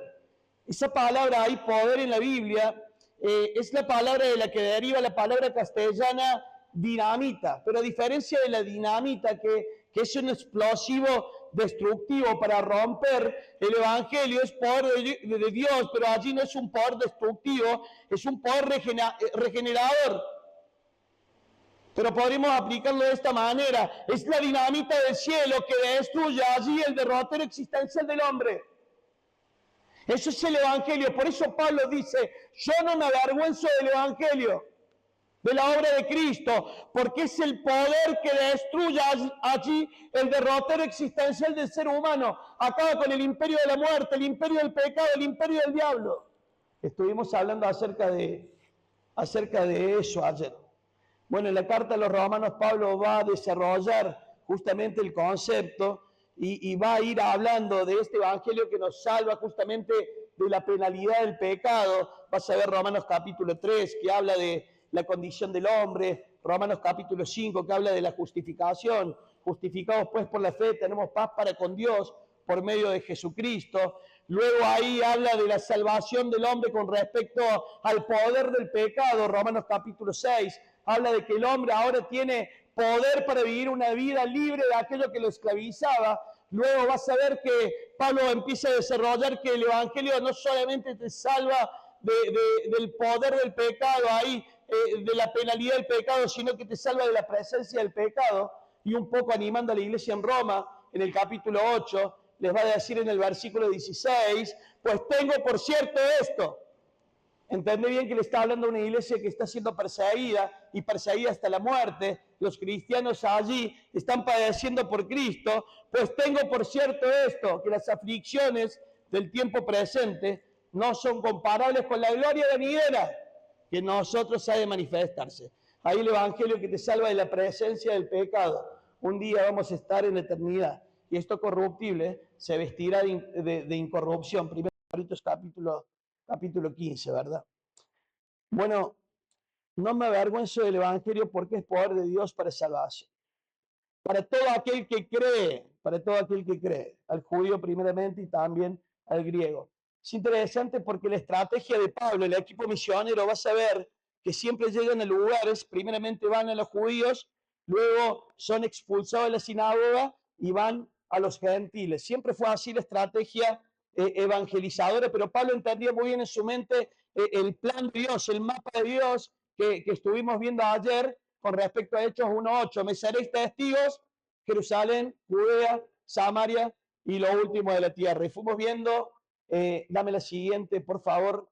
Esa palabra, hay poder en la Biblia, es la palabra de la que deriva la palabra castellana dinamita, pero a diferencia de la dinamita, que es un explosivo destructivo para romper, el Evangelio es poder de Dios, pero allí no es un poder destructivo, es un poder regenerador. Pero podríamos aplicarlo de esta manera, es la dinamita del cielo que destruye allí el derrotero existencial del hombre. Eso es el Evangelio, por eso Pablo dice, yo no me avergüenzo del Evangelio, de la obra de Cristo, porque es el poder que destruye allí el derrotero existencial del ser humano. Acaba con el imperio de la muerte, el imperio del pecado, el imperio del diablo. Estuvimos hablando acerca de eso ayer. Bueno, en la carta a los Romanos Pablo va a desarrollar justamente el concepto y va a ir hablando de este evangelio que nos salva justamente de la penalidad del pecado. Vas a ver Romanos capítulo 3, que habla de la condición del hombre, Romanos capítulo 5, que habla de la justificación. Justificados pues por la fe, tenemos paz para con Dios por medio de Jesucristo. Luego ahí habla de la salvación del hombre con respecto al poder del pecado, Romanos capítulo 6. Habla de que el hombre ahora tiene poder para vivir una vida libre de aquello que lo esclavizaba. Luego vas a ver que Pablo empieza a desarrollar que el Evangelio no solamente te salva del poder del pecado, ahí, de la penalidad del pecado, sino que te salva de la presencia del pecado. Y un poco animando a la iglesia en Roma, en el capítulo 8, les va a decir en el versículo 16, pues tengo por cierto esto. Entendé bien que le está hablando a una iglesia que está siendo perseguida y perseguida hasta la muerte. Los cristianos allí están padeciendo por Cristo. Pues tengo por cierto esto, que las aflicciones del tiempo presente no son comparables con la gloria venidera que en nosotros ha de manifestarse. Ahí el evangelio que te salva de la presencia del pecado. Un día vamos a estar en la eternidad y esto corruptible se vestirá de incorrupción. 1 Corintios capítulo 15, ¿verdad? Bueno, no me avergüenzo del Evangelio porque es poder de Dios para salvación. Para todo aquel que cree, al judío primeramente y también al griego. Es interesante porque la estrategia de Pablo, el equipo misionero, vas a ver que siempre llegan a lugares, primeramente van a los judíos, luego son expulsados de la sinagoga y van a los gentiles. Siempre fue así la estrategia evangelizadora, pero Pablo entendía muy bien en su mente el plan de Dios, el mapa de Dios que estuvimos viendo ayer con respecto a Hechos 1:8. Me seréis testigos, Jerusalén, Judea, Samaria y lo último de la tierra. Y fuimos viendo, dame la siguiente, por favor,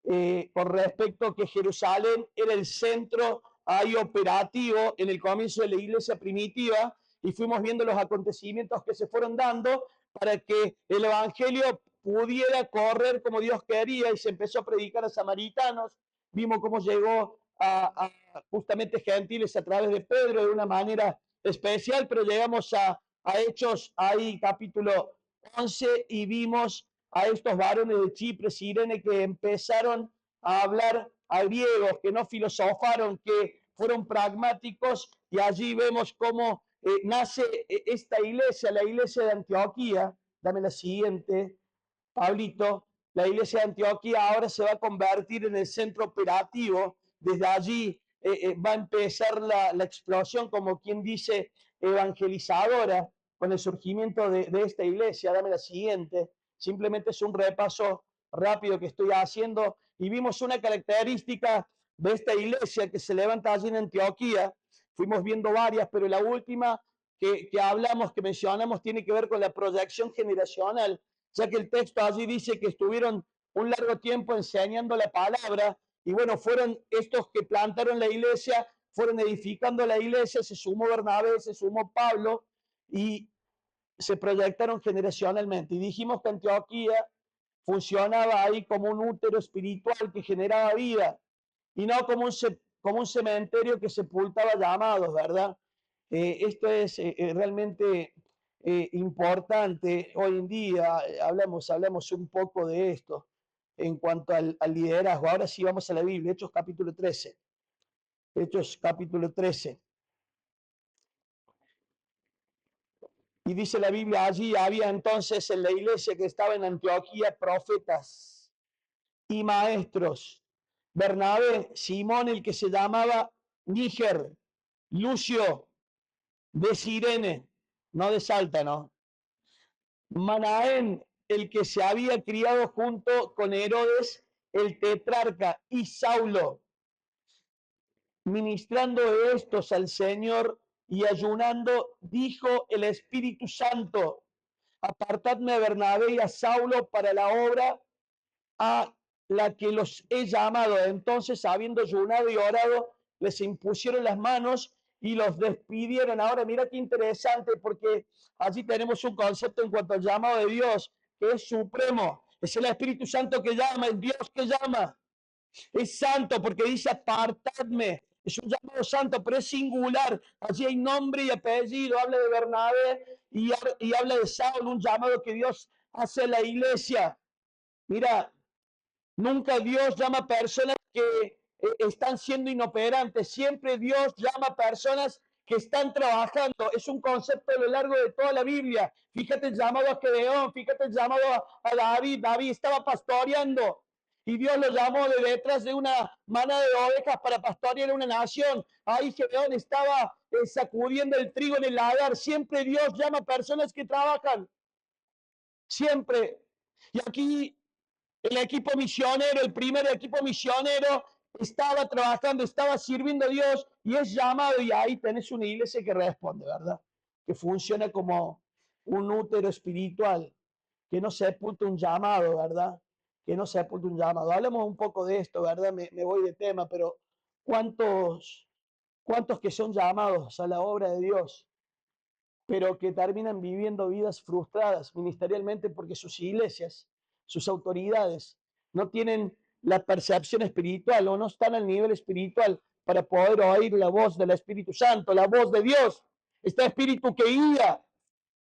con respecto a que Jerusalén era el centro ahí operativo en el comienzo de la iglesia primitiva, y fuimos viendo los acontecimientos que se fueron dando para que el evangelio pudiera correr como Dios quería, y se empezó a predicar a samaritanos. Vimos cómo llegó a justamente gentiles a través de Pedro de una manera especial, pero llegamos a Hechos ahí capítulo 11 y vimos a estos varones de Chipre, Cirene, que empezaron a hablar a griegos, que no filosofaron, que fueron pragmáticos, y allí vemos cómo nace esta iglesia, la iglesia de Antioquía. Dame la siguiente, Pablito. La iglesia de Antioquía ahora se va a convertir en el centro operativo. Desde allí va a empezar la explosión, como quien dice, evangelizadora, con el surgimiento de esta iglesia. Dame la siguiente. Simplemente es un repaso rápido que estoy haciendo, y vimos una característica de esta iglesia que se levanta allí en Antioquía. Fuimos viendo varias, pero la última que hablamos, que mencionamos, tiene que ver con la proyección generacional, ya que el texto allí dice que estuvieron un largo tiempo enseñando la palabra, y bueno, fueron estos que plantaron la iglesia, fueron edificando la iglesia, se sumó Bernabé, se sumó Pablo, y se proyectaron generacionalmente. Y dijimos que Antioquía funcionaba ahí como un útero espiritual que generaba vida. y no como un cementerio que sepultaba llamados, ¿verdad? Esto es realmente importante hoy en día. Hablamos un poco de esto en cuanto al liderazgo. Ahora sí vamos a la Biblia, Hechos capítulo 13. Hechos capítulo 13. Y dice la Biblia, allí había entonces en la iglesia que estaba en Antioquía profetas y maestros. Bernabé, Simón, el que se llamaba Níger, Lucio de Cirene, no de Salta, ¿no? Manaén, el que se había criado junto con Herodes, el tetrarca, y Saulo, ministrando estos al Señor y ayunando, dijo el Espíritu Santo, apartadme a Bernabé y a Saulo para la obra a la que los he llamado. Entonces, habiendo ayunado y orado, les impusieron las manos y los despidieron. Ahora, mira qué interesante, porque allí tenemos un concepto en cuanto al llamado de Dios, que es supremo. Es el Espíritu Santo que llama, el Dios que llama. Es santo porque dice apartadme. Es un llamado santo, pero es singular. Allí hay nombre y apellido. Habla de Bernabé y habla de Saulo, un llamado que Dios hace a la iglesia. Mira, nunca Dios llama a personas que están siendo inoperantes. Siempre Dios llama a personas que están trabajando. Es un concepto a lo largo de toda la Biblia. Fíjate el llamado a Gedeón, fíjate el llamado a David. David estaba pastoreando y Dios lo llamó de detrás de una manada de ovejas para pastorear una nación. Ahí Gedeón estaba sacudiendo el trigo en el lagar. Siempre Dios llama a personas que trabajan. Siempre. Y aquí el equipo misionero, el primer equipo misionero, estaba trabajando, estaba sirviendo a Dios y es llamado, y ahí tenés una iglesia que responde, ¿verdad? Que funciona como un útero espiritual, que no sepulta un llamado, ¿verdad? Que no sepulta un llamado. Hablemos un poco de esto, ¿verdad? Me voy de tema, pero ¿cuántos que son llamados a la obra de Dios, pero que terminan viviendo vidas frustradas ministerialmente porque sus iglesias, sus autoridades, no tienen la percepción espiritual o no están al nivel espiritual para poder oír la voz del Espíritu Santo, la voz de Dios? Este Espíritu que guía,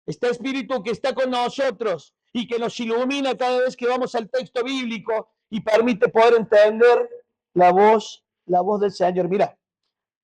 este Espíritu que está con nosotros y que nos ilumina cada vez que vamos al texto bíblico y permite poder entender la voz del Señor. Mira,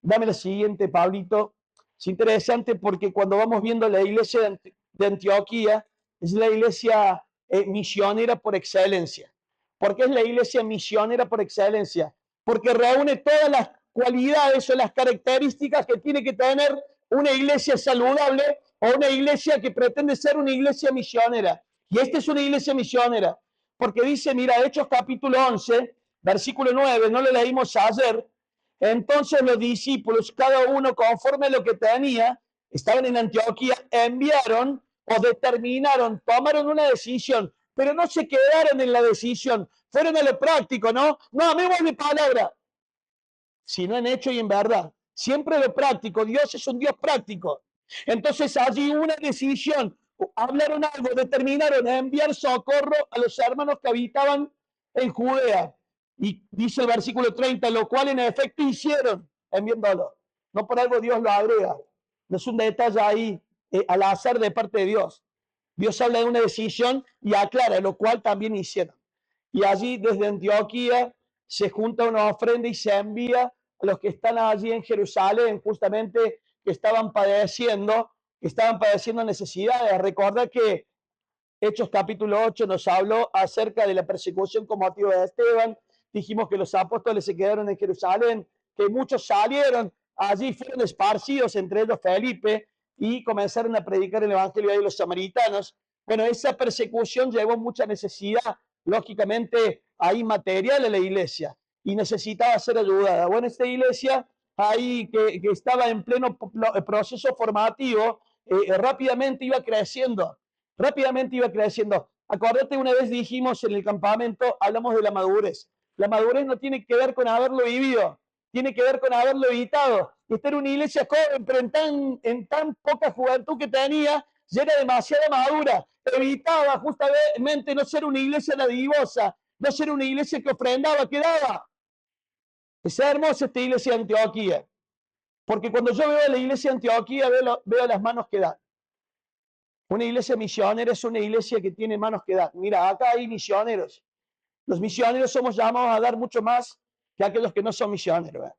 dame la siguiente, Pablito. Es interesante porque cuando vamos viendo la iglesia de Antioquía, es la iglesia misionera por excelencia. ¿Por qué es la iglesia misionera por excelencia? Porque reúne todas las cualidades o las características que tiene que tener una iglesia saludable o una iglesia que pretende ser una iglesia misionera. Y esta es una iglesia misionera, porque dice, mira, Hechos capítulo 11, versículo 9, no lo leímos ayer. Entonces los discípulos, cada uno conforme a lo que tenía, estaban en Antioquía, enviaron o determinaron, tomaron una decisión, pero no se quedaron en la decisión, fueron a lo práctico, ¿no? No amemos mi palabra, sino en hecho y en verdad. Siempre lo práctico, Dios es un Dios práctico. Entonces allí una decisión, hablaron algo, determinaron enviar socorro a los hermanos que habitaban en Judea. Y dice el versículo 30, lo cual en efecto hicieron, enviándolo. No por algo Dios lo agrega. No es un detalle ahí al azar de parte de Dios. Dios habla de una decisión y aclara, lo cual también hicieron. Y allí desde Antioquía se junta una ofrenda y se envía a los que están allí en Jerusalén, justamente que estaban padeciendo necesidades. Recuerda que Hechos capítulo 8 nos habló acerca de la persecución con motivo de Esteban. Dijimos que los apóstoles se quedaron en Jerusalén, que muchos salieron, allí fueron esparcidos, entre ellos Felipe, y comenzaron a predicar el evangelio de los samaritanos. Bueno, esa persecución llevó mucha necesidad, lógicamente, ahí material a la iglesia, y necesitaba ser ayudada. Bueno, esta iglesia ahí que estaba en pleno proceso formativo, rápidamente iba creciendo. Acordate, una vez dijimos en el campamento, hablamos de la madurez. La madurez no tiene que ver con haberlo vivido, tiene que ver con haberlo evitado. Esta era una iglesia joven, pero en tan poca juventud que tenía, ya era demasiado madura. Evitaba justamente no ser una iglesia dadivosa, no ser una iglesia que ofrendaba, que daba. Es hermosa esta iglesia de Antioquía, porque cuando yo veo a la iglesia de Antioquía, veo las manos que dan. Una iglesia misionera es una iglesia que tiene manos que dan. Mira, acá hay misioneros. Los misioneros somos llamados a dar mucho más que aquellos que no son misioneros.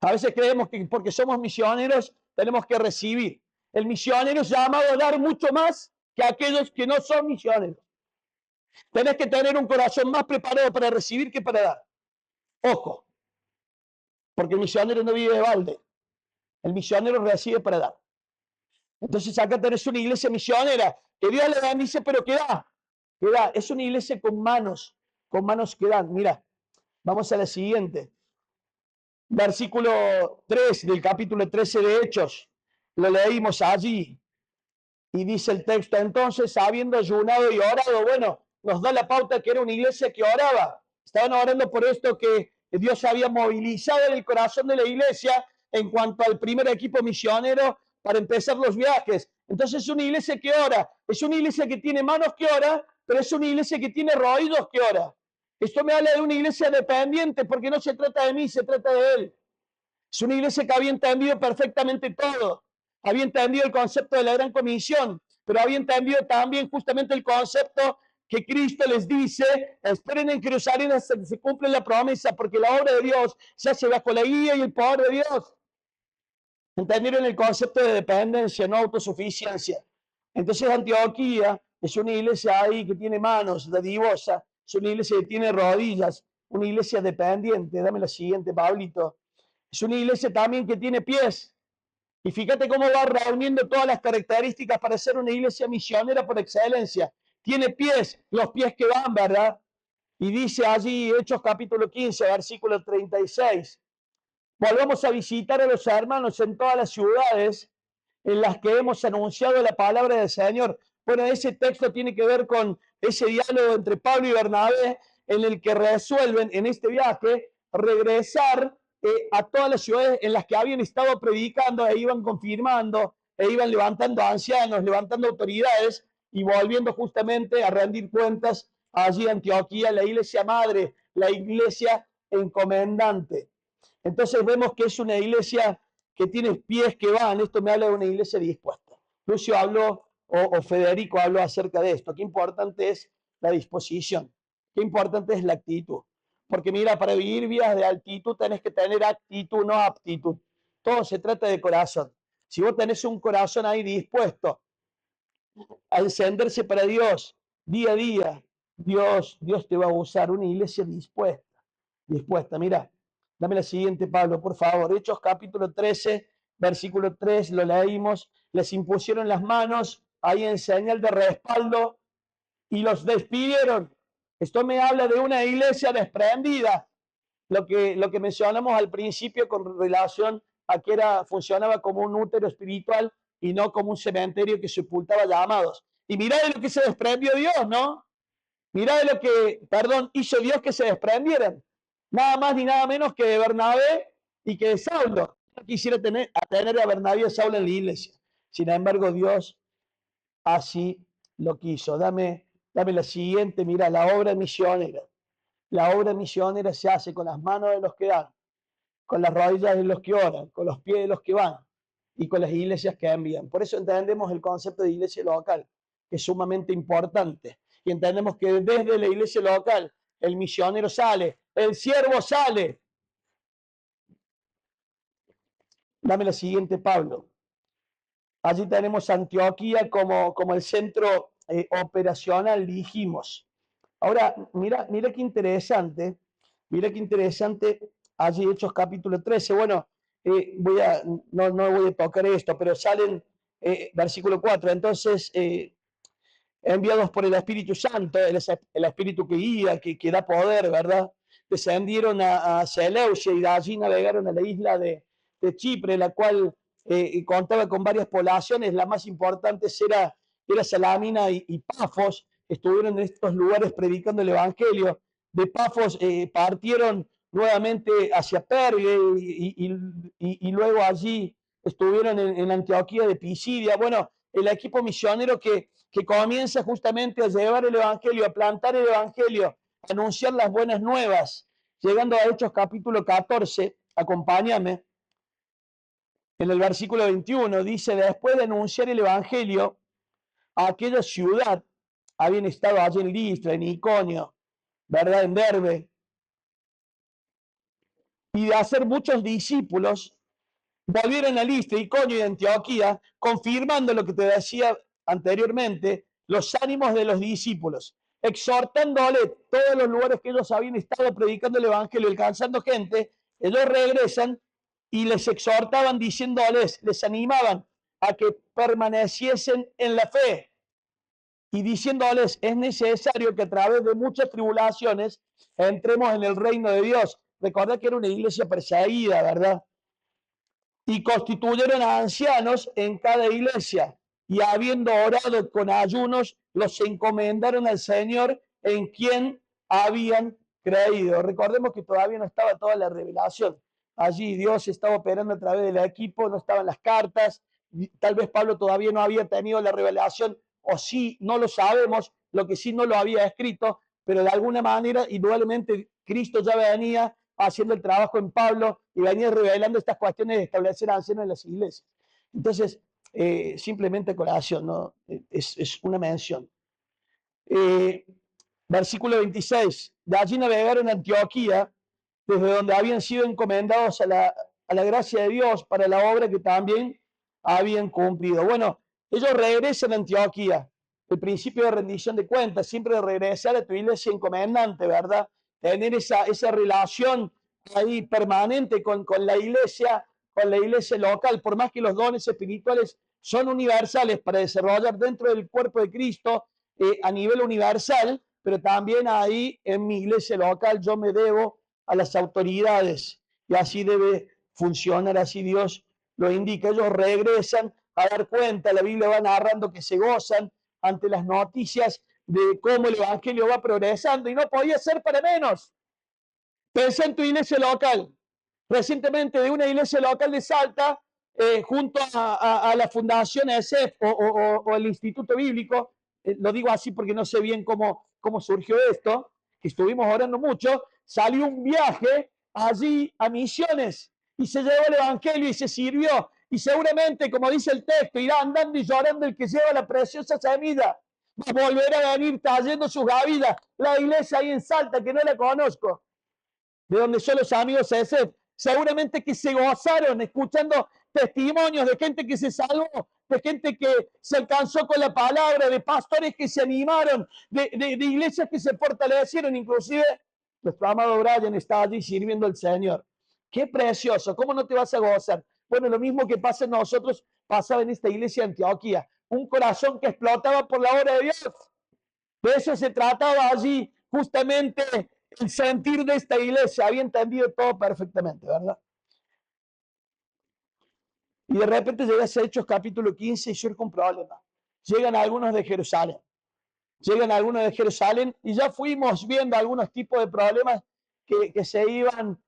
A veces creemos que porque somos misioneros tenemos que recibir. El misionero es llamado a dar mucho más que aquellos que no son misioneros. Tenés que tener un corazón más preparado para recibir que para dar. Ojo, porque el misionero no vive de balde. El misionero recibe para dar. Entonces acá tenés una iglesia misionera que Dios le bendice, pero que da. Que da. Es una iglesia con manos que dan. Mira, vamos a la siguiente. Versículo 3 del capítulo 13 de Hechos. Lo leímos allí. Y dice el texto, entonces, habiendo ayunado y orado, bueno, nos da la pauta que era una iglesia que oraba. Estaban orando por esto que Dios había movilizado en el corazón de la iglesia en cuanto al primer equipo misionero para empezar los viajes. Entonces es una iglesia que ora, es una iglesia que tiene manos que ora, pero es una iglesia que tiene oídos que ora. Esto me habla de una iglesia dependiente porque no se trata de mí, se trata de Él. Es una iglesia que había entendido perfectamente todo. Había entendido el concepto de la gran comisión, pero había entendido también justamente el concepto que Cristo les dice, esperen en Jerusalén hasta que se cumple la promesa, porque la obra de Dios se hace bajo la guía y el poder de Dios. Entendieron el concepto de dependencia, no autosuficiencia. Entonces Antioquía es una iglesia ahí que tiene manos, dadivosa, es una iglesia que tiene rodillas, una iglesia dependiente. Dame la siguiente, Pablito. Es una iglesia también que tiene pies. Y fíjate cómo va reuniendo todas las características para ser una iglesia misionera por excelencia. Tiene pies, los pies que van, ¿verdad? Y dice allí, Hechos capítulo 15, versículo 36. Volvamos a visitar a los hermanos en todas las ciudades en las que hemos anunciado la palabra del Señor. Bueno, ese texto tiene que ver con ese diálogo entre Pablo y Bernabé, en el que resuelven en este viaje regresar a todas las ciudades en las que habían estado predicando e iban confirmando, e iban levantando ancianos, levantando autoridades y volviendo justamente a rendir cuentas allí en Antioquía, la iglesia madre, la iglesia encomendante. Entonces vemos que es una iglesia que tiene pies que van. Esto me habla de una iglesia dispuesta. Lucio habló, o Federico habló acerca de esto. Qué importante es la disposición. Qué importante es la actitud. Porque mira, para vivir vidas de altitud tenés que tener actitud, no aptitud. Todo se trata de corazón. Si vos tenés un corazón ahí dispuesto a encenderse para Dios día a día, Dios te va a usar. Una iglesia dispuesta. Mira, dame la siguiente, Pablo, por favor. Hechos capítulo 13, versículo 3, lo leímos. Les impusieron las manos ahí en señal de respaldo y los despidieron. Esto me habla de una iglesia desprendida. Lo que mencionamos al principio con relación a que funcionaba como un útero espiritual y no como un cementerio que sepultaba llamados. Y mirá de lo que se desprendió Dios, ¿no? Mirá de lo que, hizo Dios que se desprendieran. Nada más ni nada menos que de Bernabé y que de Saulo. No quisiera tener a Bernabé y a Saulo en la iglesia. Sin embargo, Dios así lo quiso. Dame la siguiente, mira, la obra misionera. La obra misionera se hace con las manos de los que dan, con las rodillas de los que oran, con los pies de los que van y con las iglesias que envían. Por eso entendemos el concepto de iglesia local, que es sumamente importante. Y entendemos que desde la iglesia local el misionero sale, el siervo sale. Dame la siguiente, Pablo. Allí tenemos Antioquía como el centro operacional, dijimos. Ahora, mira qué interesante. Mira qué interesante. Allí Hechos capítulo 13. Bueno, no voy a tocar esto, pero salen versículo 4. Entonces, enviados por el Espíritu Santo, el Espíritu que guía, que da poder, ¿verdad? Descendieron a Seleucia y de allí navegaron a la isla de Chipre, la cual contaba con varias poblaciones. La más importante era Salamina y Pafos. Estuvieron en estos lugares predicando el Evangelio. De Pafos partieron nuevamente hacia Pergue y luego allí estuvieron en Antioquía de Pisidia. Bueno, el equipo misionero que comienza justamente a llevar el Evangelio, a plantar el Evangelio, a anunciar las buenas nuevas. llegando a Hechos capítulo 14, acompáñame. En el versículo 21 dice, después de anunciar el evangelio a aquella ciudad, habían estado allí en Listra, en Iconio, ¿verdad? En Derbe, y de hacer muchos discípulos, volvieron a Listra, Iconio y Antioquía, confirmando lo que te decía anteriormente, los ánimos de los discípulos, exhortándole todos los lugares que ellos habían estado predicando el evangelio, alcanzando gente. Ellos regresan y les exhortaban diciéndoles, les animaban a que permaneciesen en la fe y diciéndoles, es necesario que a través de muchas tribulaciones entremos en el reino de Dios. Recordad que era una iglesia perseguida, ¿verdad? Y constituyeron a ancianos en cada iglesia, y habiendo orado con ayunos, los encomendaron al Señor en quien habían creído. Recordemos que todavía no estaba toda la revelación. Allí Dios estaba operando a través del equipo, no estaban las cartas, tal vez Pablo todavía no había tenido la revelación, o sí, no lo sabemos, lo que sí no lo había escrito, pero de alguna manera, indudablemente, Cristo ya venía haciendo el trabajo en Pablo y venía revelando estas cuestiones de establecer ancianos en las iglesias. Entonces, simplemente colación, ¿no? Es una mención. Versículo 26. De allí navegaron a Antioquía, desde donde habían sido encomendados a la gracia de Dios para la obra que también habían cumplido. Bueno, ellos regresan a Antioquía. El principio de rendición de cuentas, siempre de regresar a tu iglesia encomendante, ¿verdad? Tener esa relación ahí permanente con la iglesia local, por más que los dones espirituales son universales para desarrollar dentro del cuerpo de Cristo a nivel universal, pero también ahí en mi iglesia local yo me debo a las autoridades y así debe funcionar, así Dios lo indica. Ellos regresan a dar cuenta, la Biblia va narrando que se gozan ante las noticias de cómo el evangelio va progresando y no podía ser para menos. Pensé en tu iglesia local. Recientemente de una iglesia local de Salta, junto a la Fundación ESEF o el Instituto Bíblico, lo digo así porque no sé bien cómo surgió esto, que estuvimos orando mucho, salió un viaje allí a Misiones y se llevó el evangelio y se sirvió. Y seguramente, como dice el texto, irá andando y llorando el que lleva la preciosa semilla. Va a volver a venir trayendo sus gavillas. La iglesia ahí en Salta, que no la conozco, de donde son los amigos ESEF, seguramente que se gozaron escuchando testimonios de gente que se salvó, de gente que se alcanzó con la palabra, de pastores que se animaron, de iglesias que se fortalecieron, inclusive nuestro amado Brian está allí sirviendo al Señor. Qué precioso, ¿cómo no te vas a gozar? Bueno, lo mismo que pasa en nosotros, pasaba en esta iglesia de Antioquía, un corazón que explotaba por la obra de Dios. De eso se trataba allí, justamente el sentir de esta iglesia. Había entendido todo perfectamente, ¿verdad? Y de repente llega a Hechos capítulo 15 y surge un problema. Llegan algunos de Jerusalén. Y ya fuimos viendo algunos tipos de problemas que se iban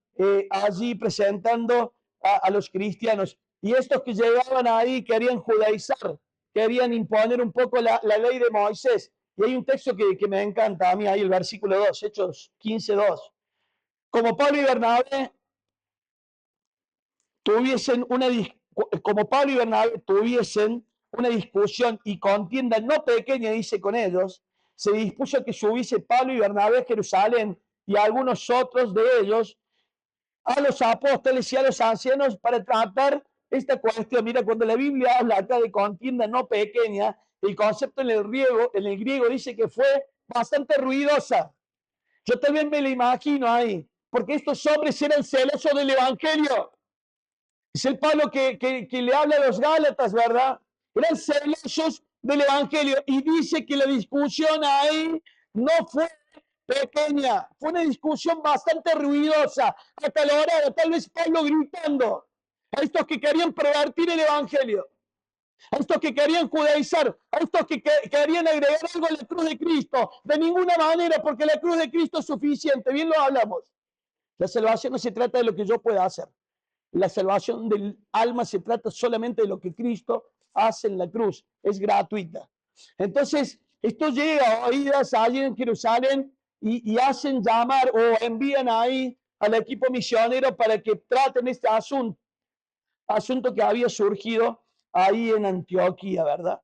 allí presentando a los cristianos. Y estos que llegaban ahí querían judaizar, querían imponer un poco la ley de Moisés. Y hay un texto que me encanta a mí, ahí el versículo 2, Hechos 15:2. Como Pablo y Bernabé tuviesen una discusión y contienda no pequeña, dice, con ellos, se dispuso que subiese Pablo y Bernabé a Jerusalén y a algunos otros de ellos a los apóstoles y a los ancianos para tratar esta cuestión. Mira, cuando la Biblia habla acá de contienda no pequeña, el concepto en el griego dice que fue bastante ruidosa. Yo también me lo imagino ahí, porque estos hombres eran celosos del evangelio. Es el Pablo que le habla a los Gálatas, ¿verdad? Eran celosos del evangelio y dice que la discusión ahí no fue pequeña, fue una discusión bastante ruidosa, acalorada, tal vez Pablo gritando a estos que querían pervertir el evangelio, a estos que querían judaizar, a estos que querían agregar algo a la cruz de Cristo. De ninguna manera, porque la cruz de Cristo es suficiente, bien lo hablamos. La salvación no se trata de lo que yo pueda hacer. La salvación del alma se trata solamente de lo que Cristo hace en la cruz. Es gratuita. Entonces, esto llega a oídas allí en Jerusalén y hacen llamar o envían ahí al equipo misionero para que traten este asunto que había surgido ahí en Antioquía, ¿verdad?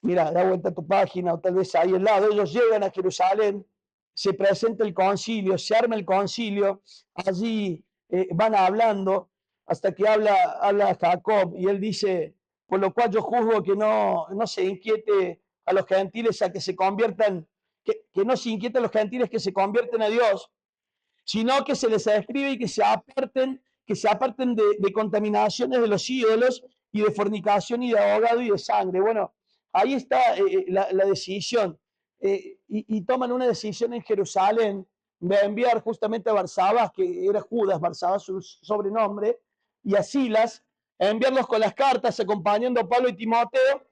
Mira, da vuelta a tu página o tal vez ahí al lado. Ellos llegan a Jerusalén, se presenta el concilio, se arma el concilio, allí van hablando hasta que habla Jacob y él dice, por lo cual yo juzgo que no se inquiete a los gentiles a que se conviertan, que no se inquiete a los gentiles que se convierten a Dios, sino que se les escribe y que se aparten de contaminaciones de los ídolos y de fornicación y de ahogado y de sangre. Bueno, ahí está la decisión. Y toman una decisión en Jerusalén de enviar justamente a Barsabás, que era Judas, Barsabás su sobrenombre, y a Silas, a enviarlos con las cartas acompañando a Pablo y Timoteo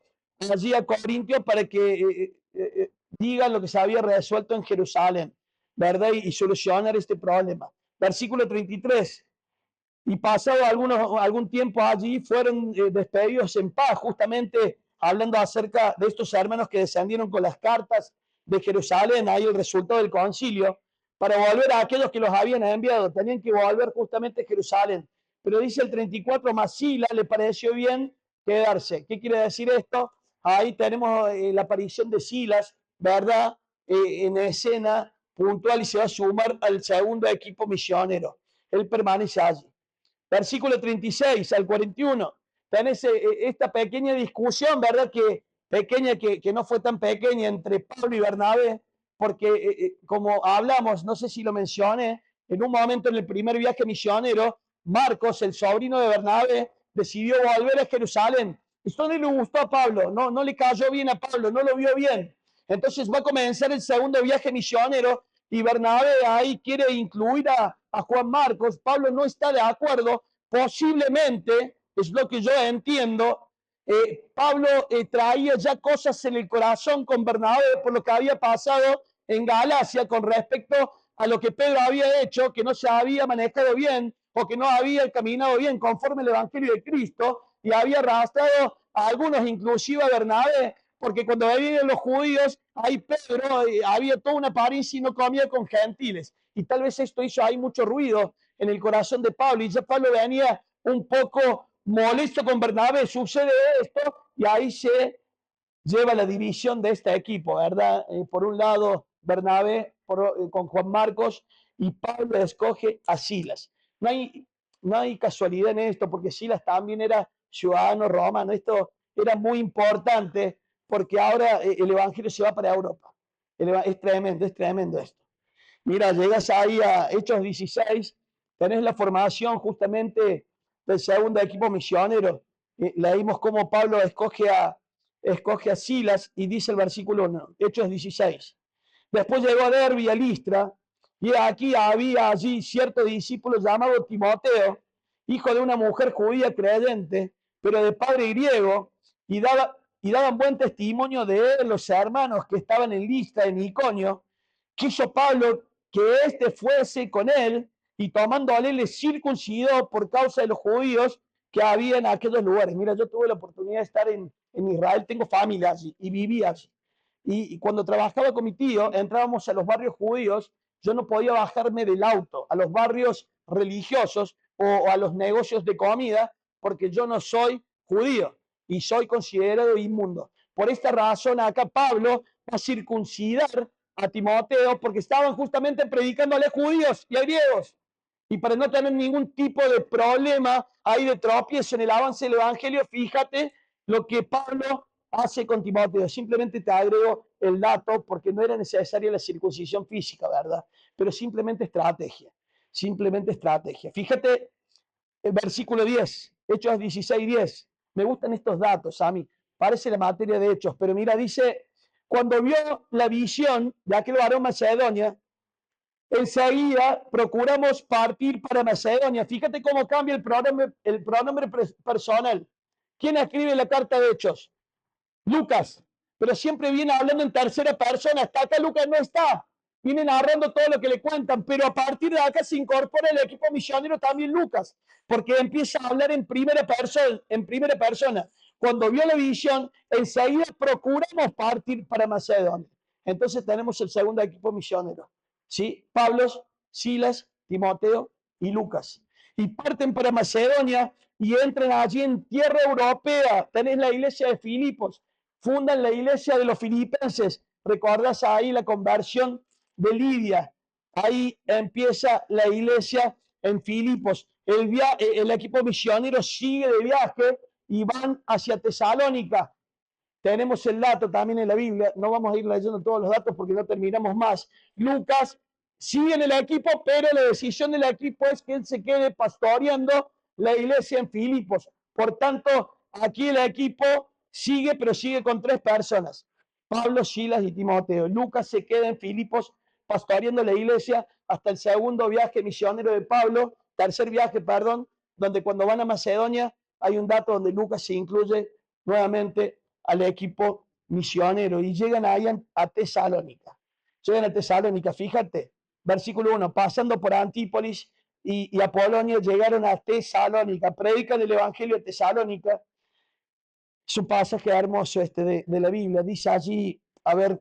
allí a Corintios para que digan lo que se había resuelto en Jerusalén, ¿verdad? Y solucionar este problema. Versículo 33. Y pasado algún tiempo allí fueron despedidos en paz, justamente hablando acerca de estos hermanos que descendieron con las cartas de Jerusalén, ahí el resultado del concilio, para volver a aquellos que los habían enviado. Tenían que volver justamente a Jerusalén. Pero dice el 34, más Silas le pareció bien quedarse. ¿Qué quiere decir esto? Ahí tenemos la aparición de Silas, ¿verdad? En escena puntual y se va a sumar al segundo equipo misionero. Él permanece allí. Versículo 36 al 41. Tenés esta pequeña discusión, ¿verdad? Que no fue tan pequeña entre Pablo y Bernabé, porque como hablamos, no sé si lo mencioné, en un momento en el primer viaje misionero, Marcos, el sobrino de Bernabé, decidió volver a Jerusalén. Esto no le gustó a Pablo, no le cayó bien a Pablo, no lo vio bien. Entonces va a comenzar el segundo viaje misionero y Bernabé ahí quiere incluir a Juan Marcos. Pablo no está de acuerdo, posiblemente, es lo que yo entiendo, Pablo traía ya cosas en el corazón con Bernabé por lo que había pasado en Galacia con respecto a lo que Pedro había hecho, que no se había manejado bien o que no había caminado bien conforme al Evangelio de Cristo y había arrastrado a algunos, inclusive a Bernabé, porque cuando venían los judíos, ahí Pedro había toda una apariencia y no comía con gentiles. Y tal vez esto hizo ahí mucho ruido en el corazón de Pablo. Y ya Pablo venía un poco molesto con Bernabé. Sucede esto y ahí se lleva la división de este equipo, ¿verdad? Por un lado, Bernabé con Juan Marcos y Pablo escoge a Silas. No hay casualidad en esto, porque Silas también era ciudadano romano. Esto era muy importante porque ahora el Evangelio se va para Europa. Es tremendo esto. Mira, llegas ahí a Hechos 16, tenés la formación justamente del segundo equipo misionero. Leímos cómo Pablo escoge a Silas y dice el versículo 1, Hechos 16. Después llegó a Derbe y a Listra, y aquí había allí cierto discípulo llamado Timoteo, hijo de una mujer judía creyente, pero de padre griego, y daban buen testimonio de él los hermanos que estaban en Listra, en Iconio. Quiso Pablo que éste fuese con él, y tomándole le circuncidó por causa de los judíos que había en aquellos lugares. Mira, yo tuve la oportunidad de estar en Israel, tengo familia allí y vivía allí. Y cuando trabajaba con mi tío, entrábamos a los barrios judíos, yo no podía bajarme del auto a los barrios religiosos o a los negocios de comida, porque yo no soy judío y soy considerado inmundo. Por esta razón, acá Pablo va a circuncidar a Timoteo porque estaban justamente predicándole a judíos y a griegos. Y para no tener ningún tipo de problema ahí de tropiezo en el avance del Evangelio, fíjate lo que Pablo hace con Timoteo. Simplemente te agrego el dato porque no era necesaria la circuncisión física, ¿verdad? Pero simplemente estrategia. Simplemente estrategia. Fíjate el versículo 10, Hechos 16:10. Me gustan estos datos, a mí. Parece la materia de Hechos, pero mira, dice, cuando vio la visión de aquel varón Macedonia, enseguida procuramos partir para Macedonia. Fíjate cómo cambia el pronombre personal. ¿Quién escribe la carta de Hechos? Lucas, pero siempre viene hablando en tercera persona. Hasta acá Lucas no está. Viene narrando todo lo que le cuentan, pero a partir de acá se incorpora el equipo misionero también Lucas, porque empieza a hablar en primera persona. Cuando vio la visión, enseguida procuramos partir para Macedonia. Entonces tenemos el segundo equipo misionero. ¿Sí? Pablo, Silas Timoteo y Lucas. Y parten para Macedonia y entran allí en tierra europea. Tenés la iglesia de Filipos, fundan la iglesia de los filipenses. ¿Recordás ahí la conversión de Lidia? Ahí empieza la iglesia en Filipos. El equipo misionero sigue de viaje y van hacia Tesalónica. Tenemos el dato también en la Biblia, no vamos a ir leyendo todos los datos porque no terminamos más. Lucas sigue en el equipo, pero la decisión del equipo es que él se quede pastoreando la iglesia en Filipos. Por tanto, aquí el equipo sigue, pero sigue con 3 personas: Pablo, Silas y Timoteo. Lucas se queda en Filipos pastoreando la iglesia hasta el segundo viaje misionero de Pablo, tercer viaje, perdón, donde cuando van a Macedonia hay un dato donde Lucas se incluye nuevamente al equipo misionero y llegan ahí a Tesalónica. Llegan a Tesalónica, fíjate, versículo 1, pasando por Antípolis y Apolonia, llegaron a Tesalónica, predican el evangelio de Tesalónica. Es un pasaje hermoso de la Biblia, dice allí, a ver,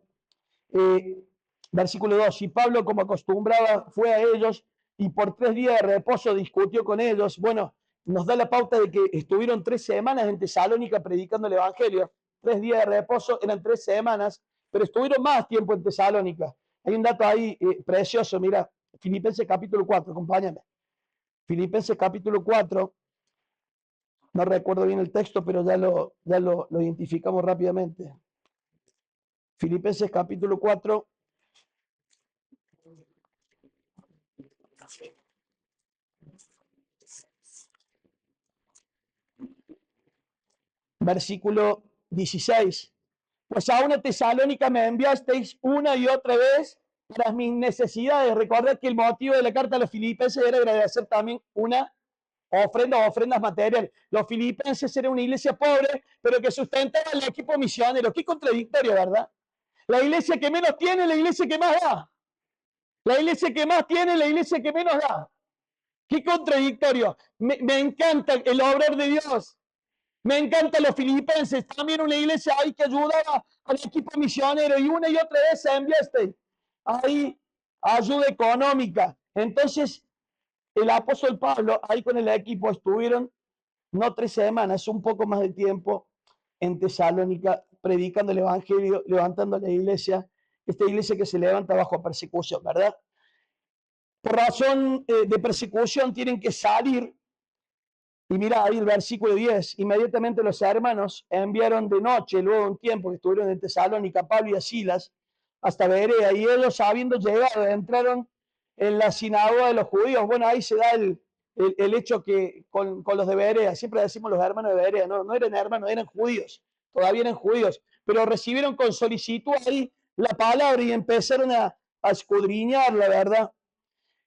versículo 2, y Pablo, como acostumbraba, fue a ellos y por 3 días de reposo discutió con ellos. Bueno, nos da la pauta de que estuvieron 3 semanas en Tesalónica predicando el evangelio. 3 días de reposo, eran 3 semanas, pero estuvieron más tiempo en Tesalónica. Hay un dato ahí precioso, mira, Filipenses capítulo 4, acompáñame. Filipenses capítulo 4, no recuerdo bien el texto, pero ya lo identificamos rápidamente. Filipenses capítulo 4. Versículo 16. Pues a una Tesalónica me enviasteis una y otra vez para mis necesidades. Recuerda que el motivo de la carta a los filipenses era agradecer también una ofrendas materiales. Los filipenses eran una iglesia pobre, pero que sustentaba el equipo misionero. Qué contradictorio, ¿verdad? La iglesia que menos tiene, la iglesia que más da. La iglesia que más tiene, la iglesia que menos da. Qué contradictorio. Me encanta el obrar de Dios. Me encantan los filipenses, también una iglesia ahí que ayudaba al equipo misionero y una y otra vez se enviaste ahí ayuda económica. Entonces, el apóstol Pablo ahí con el equipo estuvieron no 3 semanas, un poco más de tiempo en Tesalónica, predicando el evangelio, levantando la iglesia, esta iglesia que se levanta bajo persecución, ¿verdad? Por razón de persecución tienen que salir. Y mira ahí el versículo 10, inmediatamente los hermanos enviaron de noche, luego de un tiempo que estuvieron en Tesalónica, a Pablo y a Silas, hasta Berea, y ellos habiendo llegado, entraron en la sinagoga de los judíos. Bueno, ahí se da el hecho que con los de Berea, siempre decimos los hermanos de Berea, no eran hermanos, eran judíos, todavía eran judíos, pero recibieron con solicitud ahí la palabra y empezaron a escudriñar la verdad.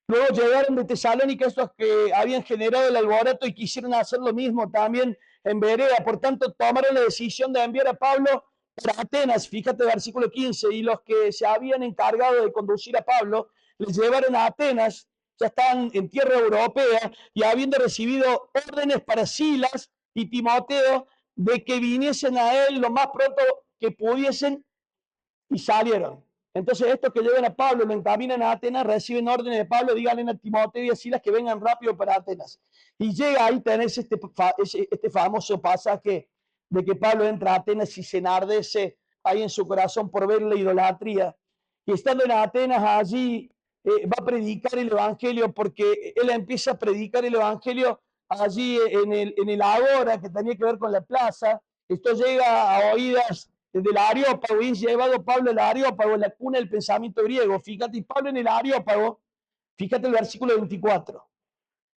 Luego llegaron de Tesalónica estos que habían generado el alboroto y quisieron hacer lo mismo también en Berea. Por tanto, tomaron la decisión de enviar a Pablo para Atenas. Fíjate, versículo 15. Y los que se habían encargado de conducir a Pablo les llevaron a Atenas. Ya estaban en tierra europea y habiendo recibido órdenes para Silas y Timoteo de que viniesen a él lo más pronto que pudiesen, y salieron. Entonces estos que llevan a Pablo lo encaminan a Atenas, reciben órdenes de Pablo, díganle a Timoteo y a Silas que vengan rápido para Atenas. Y llega ahí, tenés este famoso pasaje de que Pablo entra a Atenas y se enardece ahí en su corazón por ver la idolatría. Y estando en Atenas allí va a predicar el evangelio, porque él empieza a predicar el evangelio allí en el Ágora, que tenía que ver con la plaza. Esto llega a oídas del Areópago, y llevado Pablo al Areópago, la cuna del pensamiento griego. Fíjate, Pablo en el Areópago, fíjate el versículo 24.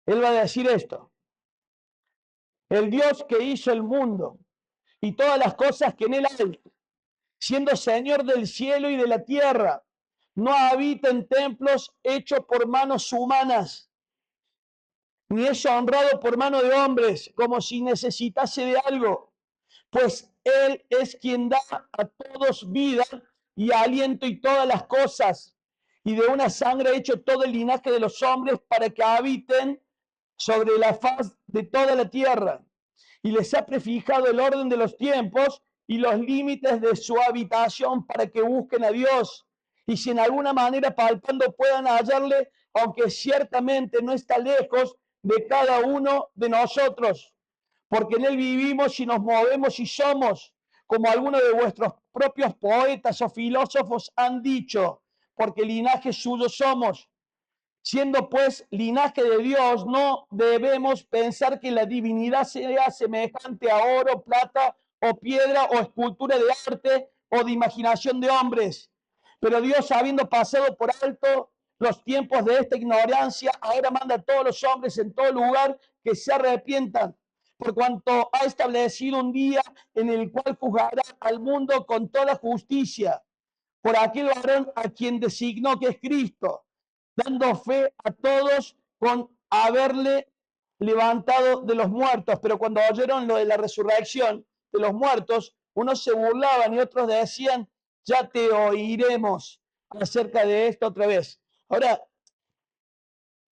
Él va a decir esto: el Dios que hizo el mundo y todas las cosas que en él hay, siendo Señor del cielo y de la tierra, no habita en templos hechos por manos humanas, ni es honrado por mano de hombres, como si necesitase de algo, pues Él es quien da a todos vida y aliento y todas las cosas, y de una sangre ha hecho todo el linaje de los hombres para que habiten sobre la faz de toda la tierra, y les ha prefijado el orden de los tiempos y los límites de su habitación para que busquen a Dios, y si en alguna manera palpando puedan hallarle, aunque ciertamente no está lejos de cada uno de nosotros, porque en él vivimos y nos movemos y somos, como algunos de vuestros propios poetas o filósofos han dicho, porque linaje suyo somos. Siendo pues linaje de Dios, no debemos pensar que la divinidad sea semejante a oro, plata o piedra o escultura de arte o de imaginación de hombres. Pero Dios, habiendo pasado por alto los tiempos de esta ignorancia, ahora manda a todos los hombres en todo lugar que se arrepientan, por cuanto ha establecido un día en el cual juzgará al mundo con toda justicia, por aquel varón a quien designó, que es Cristo, dando fe a todos con haberle levantado de los muertos. Pero cuando oyeron lo de la resurrección de los muertos, unos se burlaban y otros decían, ya te oiremos acerca de esto otra vez. Ahora,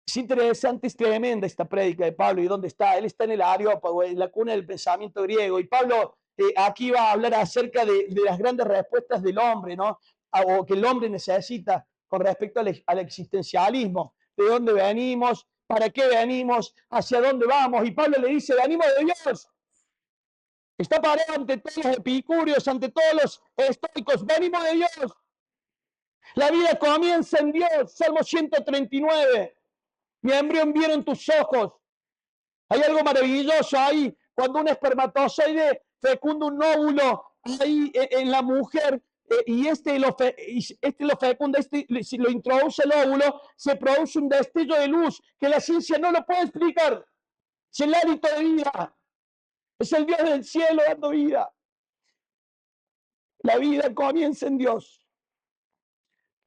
es interesante, es tremenda esta prédica de Pablo. ¿Y dónde está? Él está en el Areópago, en la cuna del pensamiento griego. Y Pablo aquí va a hablar acerca de las grandes respuestas del hombre, ¿no? O que el hombre necesita con respecto al existencialismo. ¿De dónde venimos? ¿Para qué venimos? ¿Hacia dónde vamos? Y Pablo le dice, venimos de Dios. Está parado ante todos los epicúreos, ante todos los estoicos. Venimos de Dios. La vida comienza en Dios. Salmo 139. Mi embrión vieron tus ojos. Hay algo maravilloso ahí. Cuando un espermatozoide fecunda un óvulo ahí en la mujer y este lo fecunda, si lo introduce el óvulo, se produce un destello de luz que la ciencia no lo puede explicar. Es el hálito de vida. Es el Dios del cielo dando vida. La vida comienza en Dios.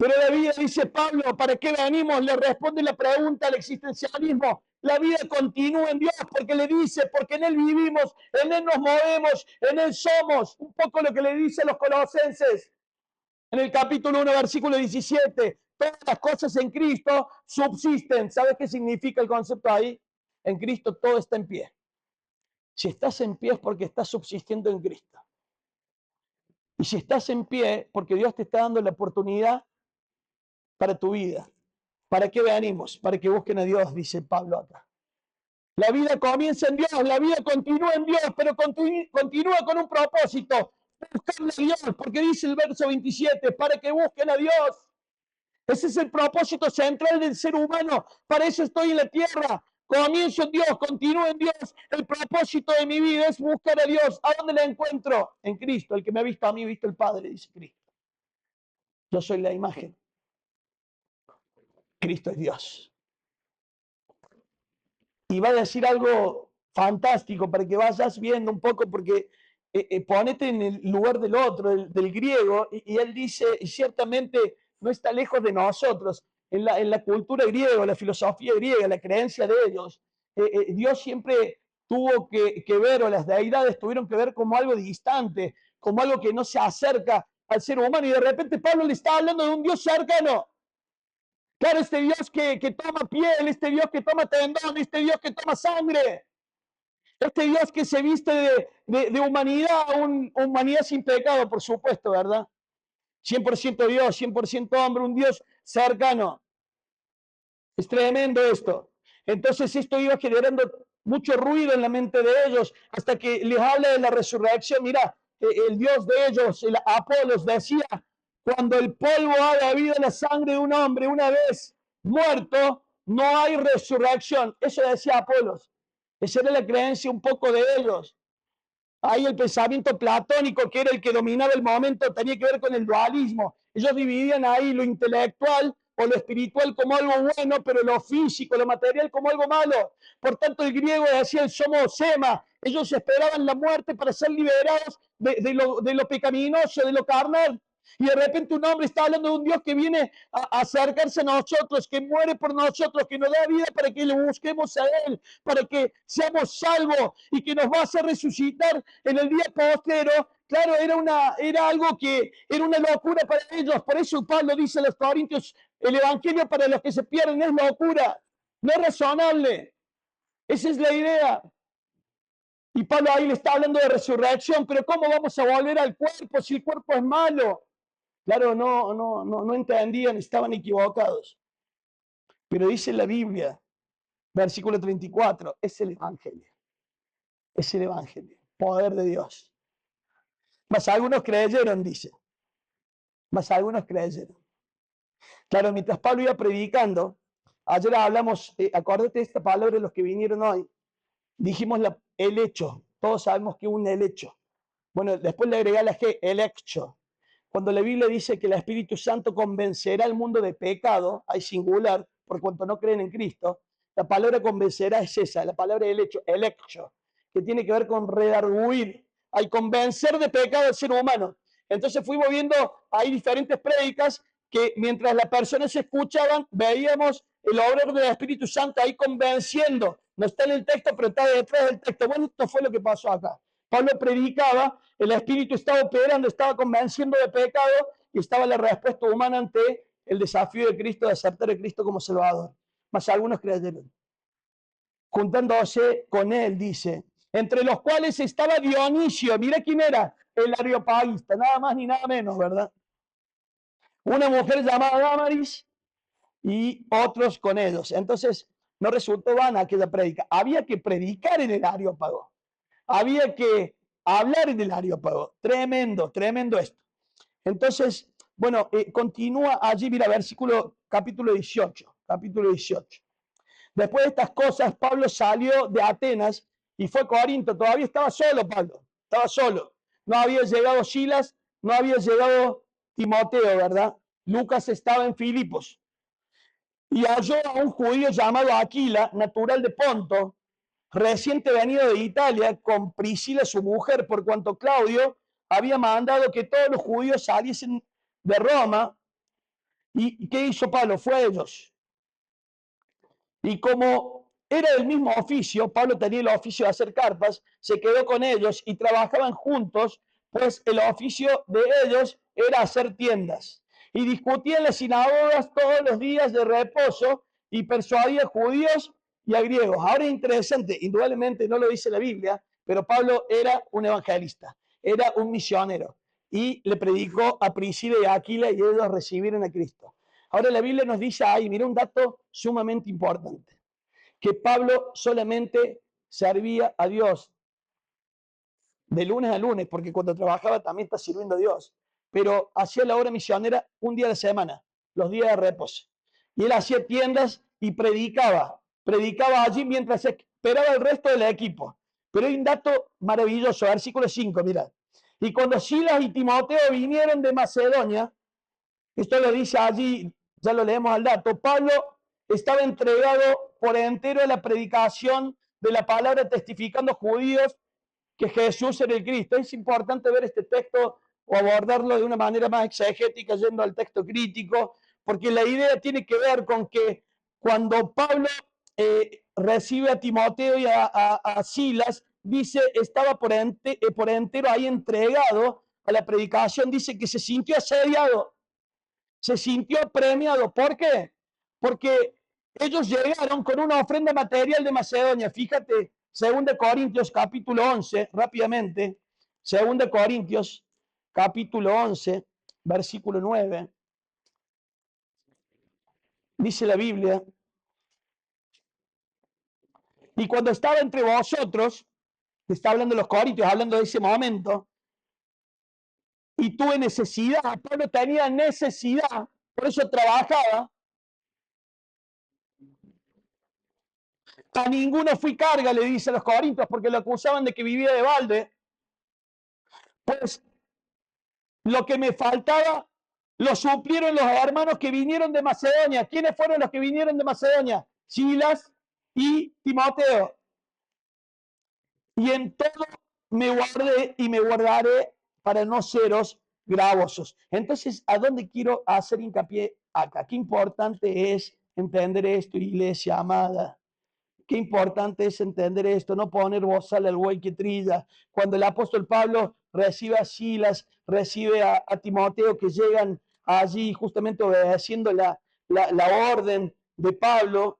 Pero la vida, dice Pablo, ¿para qué venimos? Le responde la pregunta al existencialismo. La vida continúa en Dios porque le dice, porque en Él vivimos, en Él nos movemos, en Él somos. Un poco lo que le dice a los colosenses en el capítulo 1, versículo 17. Todas las cosas en Cristo subsisten. ¿Sabes qué significa el concepto ahí? En Cristo todo está en pie. Si estás en pie es porque estás subsistiendo en Cristo. Y si estás en pie, porque Dios te está dando la oportunidad para tu vida. ¿Para qué venimos? Para que busquen a Dios, dice Pablo acá. La vida comienza en Dios, la vida continúa en Dios, pero continúa con un propósito. Buscarle a Dios, porque dice el verso 27, para que busquen a Dios. Ese es el propósito central del ser humano. Para eso estoy en la tierra. Comienzo en Dios, continúo en Dios. El propósito de mi vida es buscar a Dios. ¿A dónde la encuentro? En Cristo. El que me ha visto a mí, ha visto el Padre, dice Cristo. Yo soy la imagen. Cristo es Dios. Y va a decir algo fantástico para que vayas viendo un poco, porque ponete en el lugar del otro, del griego, y él dice, y ciertamente no está lejos de nosotros. En la cultura griega, la filosofía griega, la creencia de ellos, Dios siempre tuvo que ver, o las deidades tuvieron que ver como algo distante, como algo que no se acerca al ser humano, y de repente Pablo le está hablando de un Dios cercano. Claro, este Dios que toma piel, este Dios que toma tendón, este Dios que toma sangre, este Dios que se viste de humanidad, humanidad sin pecado, por supuesto, ¿verdad? 100% Dios, 100% hombre, un Dios cercano. Es tremendo esto. Entonces esto iba generando mucho ruido en la mente de ellos, hasta que les habla de la resurrección. Mira, el Dios de ellos, el Apolos, decía, cuando el polvo haga vida en la sangre de un hombre una vez muerto, no hay resurrección. Eso decía Apolos. Esa era la creencia un poco de ellos. Ahí el pensamiento platónico, que era el que dominaba el momento, tenía que ver con el dualismo. Ellos dividían ahí lo intelectual o lo espiritual como algo bueno, pero lo físico, lo material como algo malo. Por tanto, el griego decía el somosema. Ellos esperaban la muerte para ser liberados de lo pecaminoso, de lo carnal. Y de repente un hombre está hablando de un Dios que viene a acercarse a nosotros, que muere por nosotros, que nos da vida para que le busquemos a Él, para que seamos salvos y que nos va a hacer resucitar en el día postero. Claro, era algo que era una locura para ellos. Por eso Pablo dice a los Corintios, el evangelio para los que se pierden es locura, no es razonable. Esa es la idea. Y Pablo ahí le está hablando de resurrección, pero ¿cómo vamos a volver al cuerpo si el cuerpo es malo? Claro, no entendían, estaban equivocados. Pero dice la Biblia, versículo 34, es el Evangelio. Es el Evangelio, poder de Dios. Mas algunos creyeron, dice. Mas algunos creyeron. Claro, mientras Pablo iba predicando, ayer hablamos, acuérdate de esta palabra de los que vinieron hoy, dijimos el hecho, todos sabemos que un el hecho. Bueno, después le agregué la G, el hecho. Cuando la Biblia dice que el Espíritu Santo convencerá al mundo de pecado, hay singular, por cuanto no creen en Cristo, la palabra convencerá es esa, la palabra el hecho, que tiene que ver con redarguir, hay convencer de pecado al ser humano. Entonces fuimos viendo, hay diferentes prédicas que mientras las personas se escuchaban, veíamos el obrar del Espíritu Santo ahí convenciendo. No está en el texto, pero está detrás del texto. Bueno, esto fue lo que pasó acá. Pablo predicaba, el Espíritu estaba operando, estaba convenciendo de pecado y estaba la respuesta humana ante el desafío de Cristo de aceptar a Cristo como Salvador. Mas algunos creyeron. Juntándose con él, dice, entre los cuales estaba Dionisio. Mira quién era, el areopagista, nada más ni nada menos, ¿verdad? Una mujer llamada Damaris y otros con ellos. Entonces, no resultó vana aquella prédica. Había que predicar en el Areópago. Había que hablar en el Areópago. Tremendo, tremendo esto. Entonces, bueno, continúa allí, mira, capítulo 18. Capítulo 18. Después de estas cosas, Pablo salió de Atenas y fue a Corinto. Todavía estaba solo Pablo, estaba solo. No había llegado Silas, no había llegado Timoteo, ¿verdad? Lucas estaba en Filipos. Y halló a un judío llamado Aquila, natural de Ponto, reciente venido de Italia, con Priscila su mujer, por cuanto Claudio había mandado que todos los judíos saliesen de Roma. ¿Y qué hizo Pablo? Fue a ellos. Y como era del mismo oficio, Pablo tenía el oficio de hacer carpas, se quedó con ellos y trabajaban juntos, pues el oficio de ellos era hacer tiendas. Y discutían en las sinagogas todos los días de reposo y persuadía a judíos y a griegos. Ahora es interesante, indudablemente no lo dice la Biblia, pero Pablo era un evangelista, era un misionero y le predicó a Priscila y a Aquila y ellos recibieron a Cristo. Ahora la Biblia nos dice ahí, mira un dato sumamente importante, que Pablo solamente servía a Dios de lunes a lunes, porque cuando trabajaba también está sirviendo a Dios, pero hacía la obra misionera un día a la semana, los días de reposo. Y él hacía tiendas y predicaba allí mientras esperaba el resto del equipo. Pero hay un dato maravilloso, versículo 5, mira. Y cuando Silas y Timoteo vinieron de Macedonia, esto lo dice allí, ya lo leemos al dato, Pablo estaba entregado por entero a la predicación de la palabra, testificando a judíos que Jesús era el Cristo. Es importante ver este texto o abordarlo de una manera más exegética, yendo al texto crítico, porque la idea tiene que ver con que cuando Pablo recibe a Timoteo y a Silas, dice, estaba por entero ahí entregado a la predicación, dice que se sintió asediado, se sintió premiado. ¿Por qué? Porque ellos llegaron con una ofrenda material de Macedonia. Fíjate, 2 Corintios capítulo 11, rápidamente. 2 Corintios capítulo 11, versículo 9. Dice la Biblia, y cuando estaba entre vosotros, está hablando de los corintios, hablando de ese momento, y tuve necesidad, Pablo tenía necesidad, por eso trabajaba. A ninguno fui carga, le dice a los corintios, porque lo acusaban de que vivía de balde. Pues lo que me faltaba lo suplieron los hermanos que vinieron de Macedonia. ¿Quiénes fueron los que vinieron de Macedonia? Silas y Timoteo. Y en todo me guardé y me guardaré para no seros gravosos. Entonces, ¿a dónde quiero hacer hincapié acá? Qué importante es entender esto, iglesia amada. Qué importante es entender esto, no poner bozal al buey que trilla. Cuando el apóstol Pablo recibe a Silas, recibe a Timoteo, que llegan allí justamente obedeciendo la orden de Pablo,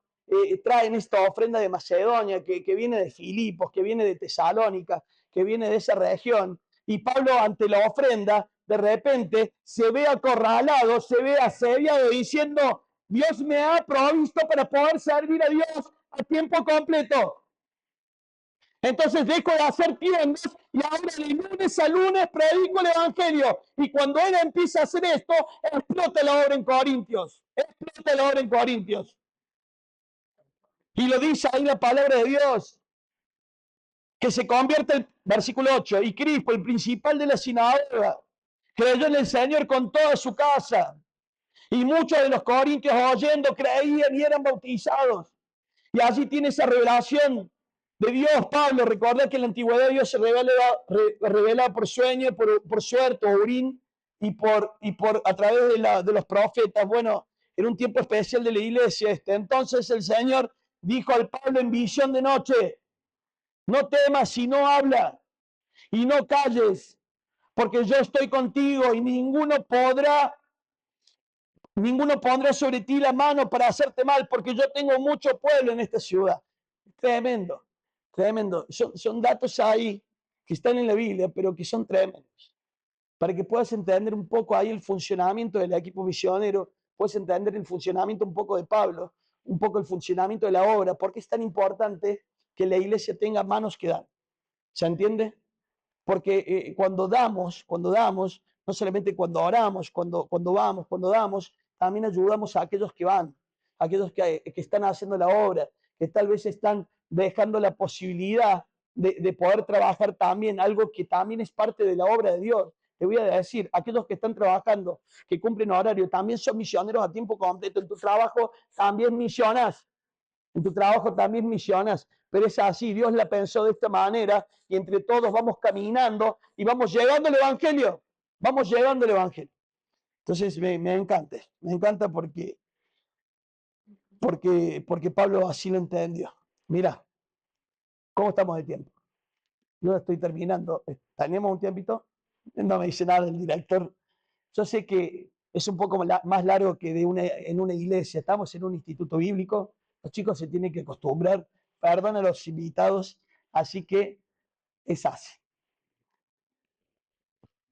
traen esta ofrenda de Macedonia, que viene de Filipos, que viene de Tesalónica, que viene de esa región. Y Pablo, ante la ofrenda, de repente se ve acorralado, se ve asediado, diciendo, Dios me ha provisto para poder servir a Dios a tiempo completo. Entonces dejo de hacer tiendas y ahora de lunes a lunes predico el Evangelio. Y cuando él empieza a hacer esto, explota la obra en Corintios. Explota la obra en Corintios. Y lo dice ahí la palabra de Dios. Que se convierte, el versículo 8, y Crispo, el principal de la sinagoga, creyó en el Señor con toda su casa. Y muchos de los corintios oyendo creían y eran bautizados. Y allí tiene esa revelación de Dios. Pablo, recordad que en la antigüedad Dios se revela por sueño, por suerte, Urín, y por a través de los profetas. Bueno, era un tiempo especial de la iglesia este. Entonces el Señor dijo al Pablo en visión de noche: no temas, sino habla, y no calles, porque yo estoy contigo, y ninguno pondrá sobre ti la mano para hacerte mal, porque yo tengo mucho pueblo en esta ciudad. Tremendo, tremendo. Son datos ahí que están en la Biblia, pero que son tremendos. Para que puedas entender un poco ahí el funcionamiento del equipo misionero, puedes entender el funcionamiento un poco de Pablo, un poco el funcionamiento de la obra, porque es tan importante que la iglesia tenga manos que dan. ¿Se entiende? Porque cuando damos, no solamente cuando oramos, cuando damos, también ayudamos a aquellos que van, a aquellos que están haciendo la obra, que tal vez están dejando la posibilidad de poder trabajar también, algo que también es parte de la obra de Dios. Te voy a decir, aquellos que están trabajando, que cumplen horario, también son misioneros a tiempo completo. En tu trabajo también misionas. En tu trabajo también misionas. Pero es así, Dios la pensó de esta manera y entre todos vamos caminando y vamos llegando al Evangelio. Vamos llegando al Evangelio. Entonces me encanta porque Pablo así lo entendió. Mira, ¿cómo estamos de tiempo? Yo estoy terminando. ¿Tenemos un tiempito? No me dice nada el director. Yo sé que es un poco más largo que en una iglesia. Estamos en un instituto bíblico. Los chicos se tienen que acostumbrar. Perdón a los invitados. Así que es así.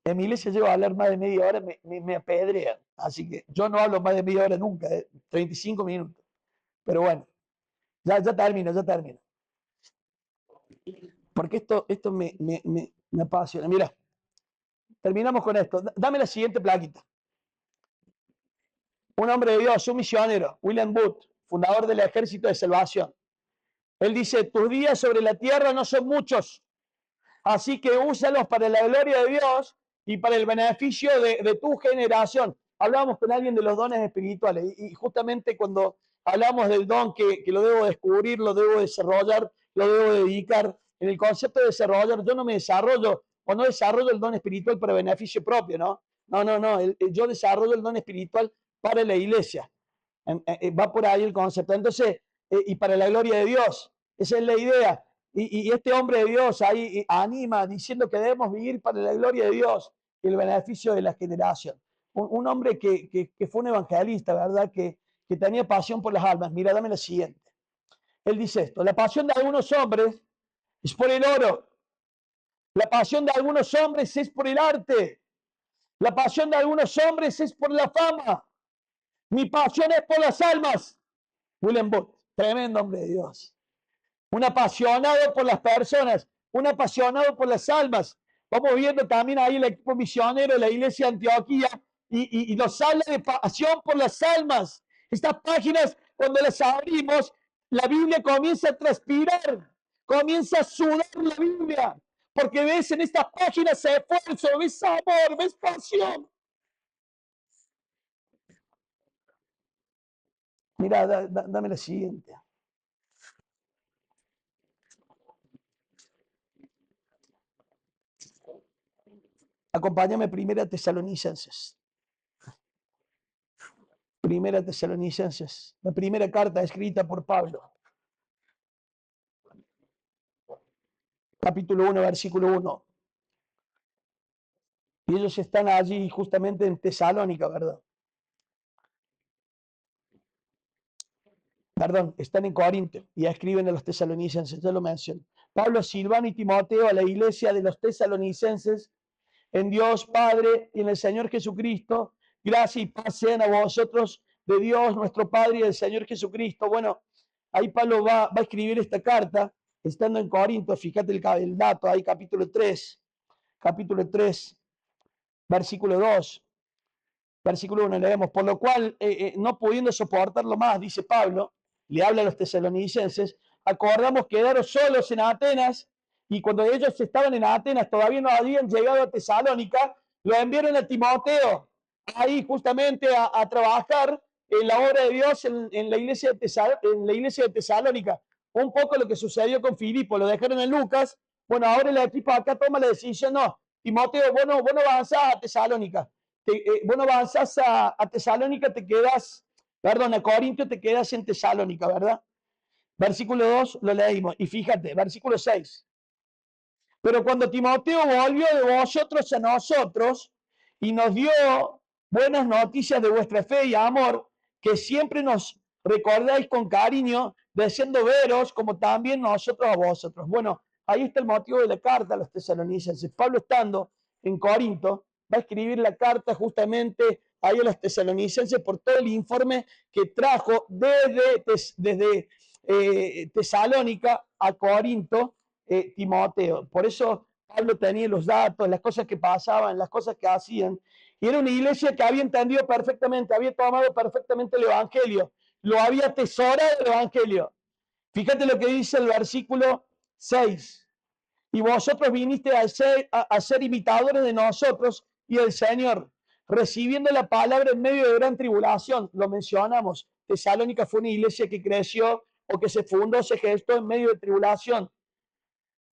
En mi iglesia llego a hablar más de media hora, me apedrean. Así que yo no hablo más de media hora nunca, 35 minutos. Pero bueno, ya termino. Porque esto me apasiona. Mira, terminamos con esto. Dame la siguiente plaquita. Un hombre de Dios, un misionero, William Booth, fundador del Ejército de Salvación. Él dice: tus días sobre la tierra no son muchos, así que úsalos para la gloria de Dios y para el beneficio de tu generación. Hablábamos con alguien de los dones espirituales y justamente cuando hablamos del don que lo debo descubrir, lo debo desarrollar, lo debo dedicar, en el concepto de desarrollar, yo no me desarrollo o no desarrollo el don espiritual para beneficio propio, ¿no? No, yo desarrollo el don espiritual para la iglesia. Va por ahí el concepto. Entonces, y para la gloria de Dios, esa es la idea. Y este hombre de Dios ahí anima diciendo que debemos vivir para la gloria de Dios y el beneficio de la generación. Un hombre que fue un evangelista, ¿verdad? Que tenía pasión por las almas. Mira, dame la siguiente. Él dice esto: la pasión de algunos hombres es por el oro. La pasión de algunos hombres es por el arte. La pasión de algunos hombres es por la fama. Mi pasión es por las almas. William Booth, tremendo hombre de Dios. Un apasionado por las personas, un apasionado por las almas. Vamos viendo también ahí el equipo misionero de la iglesia de Antioquía y nos habla de pasión por las almas. Estas páginas, cuando las abrimos, la Biblia comienza a transpirar, comienza a sudar la Biblia, porque ves en estas páginas esfuerzo, ves amor, ves pasión. Mira, dame la siguiente. Acompáñame a Primera Tesalonicenses. Primera Tesalonicenses, la primera carta escrita por Pablo. Capítulo 1, versículo 1. Y ellos están allí justamente en Tesalónica, ¿verdad? Perdón, están en Corinto y escriben a los tesalonicenses, ya lo mencioné. Pablo, Silvano y Timoteo a la iglesia de los tesalonicenses, en Dios Padre y en el Señor Jesucristo, gracia y paz sean a vosotros de Dios, nuestro Padre y del Señor Jesucristo. Bueno, ahí Pablo va a escribir esta carta, estando en Corinto, fíjate el dato, ahí capítulo 3, versículo 2. Versículo 1 leemos, por lo cual, no pudiendo soportarlo más, dice Pablo, le habla a los tesalonicenses, acordamos quedaros solos en Atenas, y cuando ellos estaban en Atenas, todavía no habían llegado a Tesalónica, lo enviaron a Timoteo, ahí justamente a trabajar en la obra de Dios en la iglesia de Tesalónica. Un poco lo que sucedió con Filipo, lo dejaron en Lucas. Bueno, ahora el equipo acá toma la decisión, no, Timoteo, vos no avanzás a Tesalónica. Bueno, avanzas a Tesalónica, te quedas, perdón, a Corinto, te quedas en Tesalónica, ¿verdad? Versículo 2 lo leímos. Y fíjate, versículo 6. Pero cuando Timoteo volvió de vosotros a nosotros y nos dio buenas noticias de vuestra fe y amor, que siempre nos recordáis con cariño, deseando veros como también nosotros a vosotros. Bueno, ahí está el motivo de la carta a los tesalonicenses. Pablo, estando en Corinto, va a escribir la carta justamente ahí a los tesalonicenses por todo el informe que trajo desde Tesalónica a Corinto, Timoteo. Por eso Pablo tenía los datos, las cosas que pasaban, las cosas que hacían. Y era una iglesia que había entendido perfectamente, había tomado perfectamente el Evangelio, lo había atesorado el Evangelio. Fíjate lo que dice el versículo 6. Y vosotros viniste a ser imitadores de nosotros y del Señor, recibiendo la palabra en medio de gran tribulación. Lo mencionamos. Tesalónica fue una iglesia que creció o que se fundó, se gestó en medio de tribulación,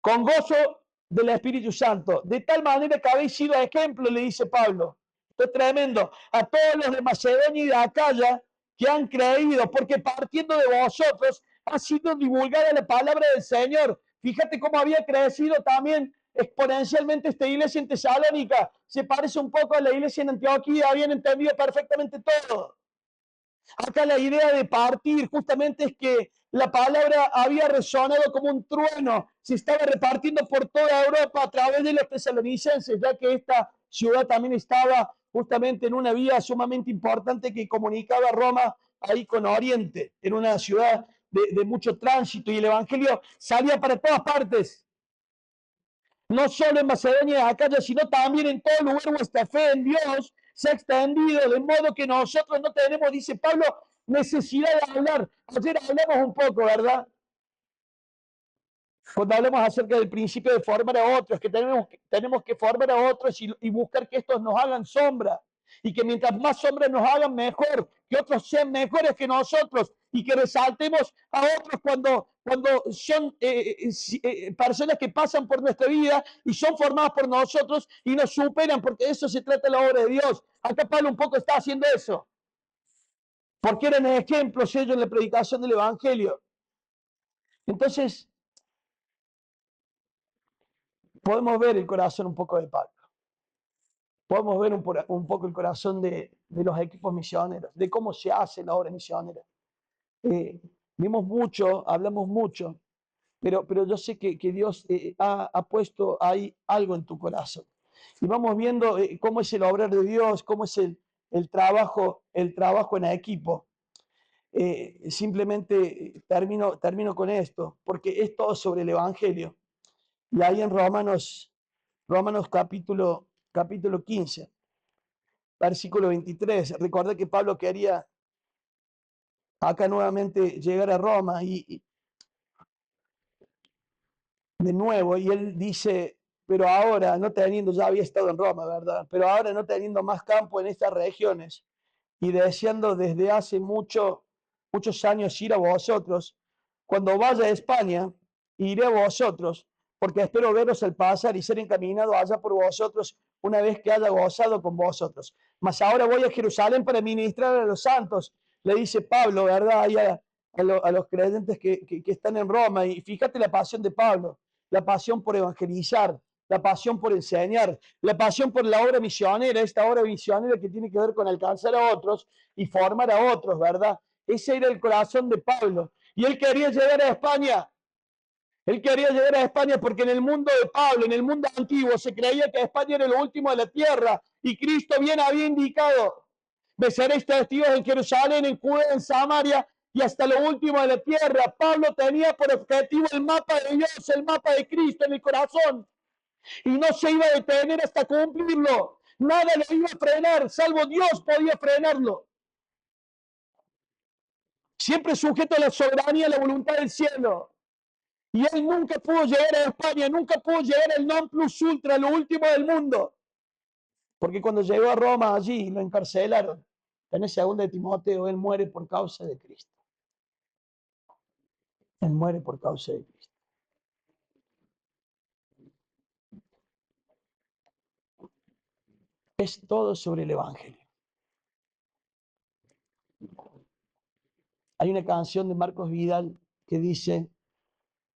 con gozo del Espíritu Santo. De tal manera que habéis sido ejemplo, le dice Pablo. Esto es tremendo. A todos los de Macedonia y de Acaya que han creído, porque partiendo de vosotros ha sido divulgada la palabra del Señor. Fíjate cómo había crecido también exponencialmente esta iglesia en Tesalónica. Se parece un poco a la iglesia en Antioquía, habían entendido perfectamente todo. Acá la idea de partir justamente es que la palabra había resonado como un trueno, se estaba repartiendo por toda Europa a través de los tesalonicenses, ya que esta ciudad también estaba justamente en una vía sumamente importante que comunicaba Roma ahí con Oriente, en una ciudad de mucho tránsito, y el Evangelio salía para todas partes. No solo en Macedonia y Acaya, sino también en todo lugar vuestra fe en Dios se ha extendido, de modo que nosotros no tenemos, dice Pablo, necesidad de hablar. Ayer hablamos un poco, ¿verdad? Cuando hablamos acerca del principio de formar a otros, que tenemos que formar a otros y buscar que estos nos hagan sombra. Y que mientras más sombra nos hagan, mejor. Que otros sean mejores que nosotros. Y que resaltemos a otros cuando son personas que pasan por nuestra vida y son formadas por nosotros y nos superan, porque de eso se trata la obra de Dios. Acá Pablo un poco está haciendo eso. Porque eran ejemplos ellos en la predicación del Evangelio. Entonces, podemos ver el corazón un poco de Pablo. Podemos ver un poco el corazón de los equipos misioneros, de cómo se hace la obra misionera. Vimos mucho, hablamos mucho, pero yo sé que Dios ha puesto ahí algo en tu corazón. Y vamos viendo cómo es el obrar de Dios, cómo es el trabajo en equipo. Simplemente termino con esto, porque es todo sobre el Evangelio. Y ahí en Romanos capítulo 15, versículo 23. Recuerda que Pablo quería acá nuevamente llegar a Roma y de nuevo, y él dice, pero ahora no teniendo, ya había estado en Roma, ¿verdad? Pero ahora no teniendo más campo en estas regiones y deseando desde hace muchos años ir a vosotros, cuando vaya a España, iré a vosotros, porque espero veros al pasar y ser encaminado allá por vosotros una vez que haya gozado con vosotros. Mas ahora voy a Jerusalén para ministrar a los santos, le dice Pablo, ¿verdad? Ahí a los creyentes que están en Roma. Y fíjate la pasión de Pablo, la pasión por evangelizar, la pasión por enseñar, la pasión por la obra misionera, esta obra misionera que tiene que ver con alcanzar a otros y formar a otros, ¿verdad? Ese era el corazón de Pablo. Y él quería llegar a España. Él quería llegar a España porque en el mundo de Pablo, en el mundo antiguo, se creía que España era lo último de la tierra. Y Cristo bien había indicado Me seréis testigos en Jerusalén, en Judea, en Samaria y hasta lo último de la tierra. Pablo tenía por objetivo el mapa de Dios, el mapa de Cristo en el corazón. Y no se iba a detener hasta cumplirlo. Nada lo iba a frenar, salvo Dios podía frenarlo. Siempre sujeto a la soberanía, a la voluntad del cielo. Y él nunca pudo llegar a España, nunca pudo llegar al non plus ultra, lo último del mundo. Porque cuando llegó a Roma, allí lo encarcelaron. En ese 2 de Timoteo, él muere por causa de Cristo. Él muere por causa de Cristo. Es todo sobre el Evangelio. Hay una canción de Marcos Vidal que dice: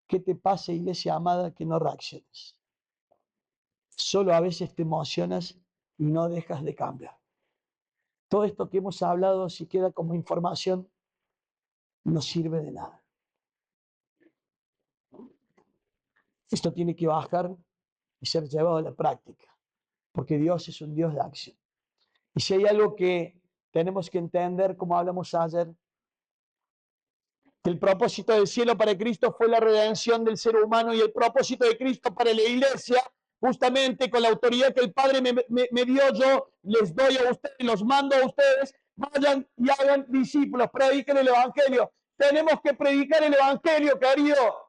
¿qué te pasa, iglesia amada, que no reacciones? Solo a veces te emocionas y no dejas de cambiar. Todo esto que hemos hablado, si queda como información, no sirve de nada. Esto tiene que bajar y ser llevado a la práctica, porque Dios es un Dios de acción. Y si hay algo que tenemos que entender, como hablamos ayer, que el propósito del cielo para Cristo fue la redención del ser humano, y el propósito de Cristo para la iglesia, justamente con la autoridad que el Padre me dio, yo les doy a ustedes, los mando a ustedes: vayan y hagan discípulos, prediquen el Evangelio. Tenemos que predicar el Evangelio, querido.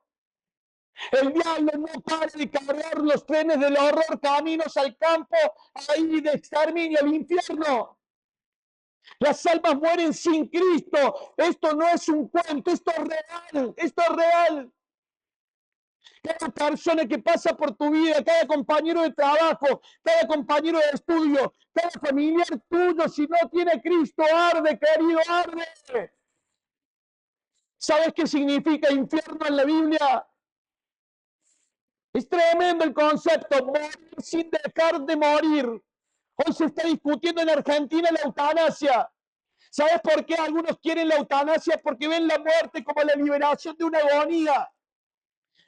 El diablo no para de cargar los trenes del horror caminos al campo, ahí de exterminio, al infierno. Las almas mueren sin Cristo. Esto no es un cuento, esto es real, esto es real. Cada persona que pasa por tu vida, cada compañero de trabajo, cada compañero de estudio, cada familiar tuyo, si no tiene a Cristo, arde, querido, arde. ¿Sabes qué significa infierno en la Biblia? Es tremendo el concepto, morir sin dejar de morir. Hoy se está discutiendo en Argentina la eutanasia. ¿Sabes por qué algunos quieren la eutanasia? Porque ven la muerte como la liberación de una agonía.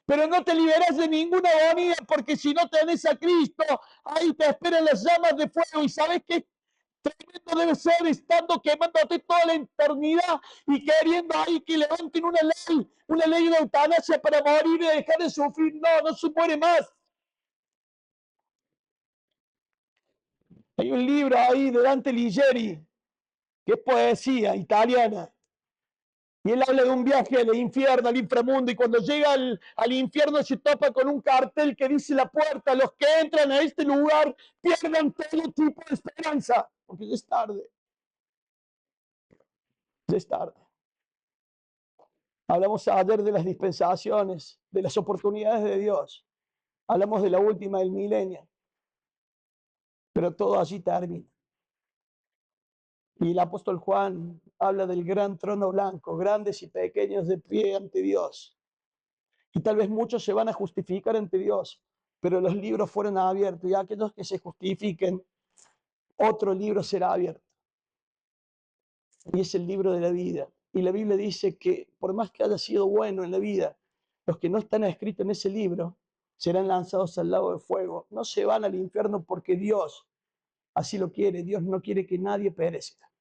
Pero no te liberas de ninguna agonía, porque si no tenés a Cristo, ahí te esperan las llamas de fuego. ¿Y sabes qué tremendo debe ser estando quemándote toda la eternidad y queriendo ahí que levanten una ley de eutanasia para morir y dejar de sufrir? No, no se muere más. Hay un libro ahí de Dante Alighieri, que es poesía italiana, y él habla de un viaje al infierno, al inframundo, y cuando llega al infierno se topa con un cartel que dice: la puerta, los que entran a este lugar pierden todo tipo de esperanza, porque ya es tarde. Ya es tarde. Hablamos ayer de las dispensaciones, de las oportunidades de Dios. Hablamos de la última del milenio. Pero todo allí termina. Y el apóstol Juan habla del gran trono blanco, grandes y pequeños de pie ante Dios. Y tal vez muchos se van a justificar ante Dios, pero los libros fueron abiertos, y aquellos que se justifiquen, otro libro será abierto. Y es el libro de la vida. Y la Biblia dice que por más que haya sido bueno en la vida, los que no están escritos en ese libro serán lanzados al lago de fuego. No se van al infierno porque Dios así lo quiere. Dios no quiere que nadie perezca.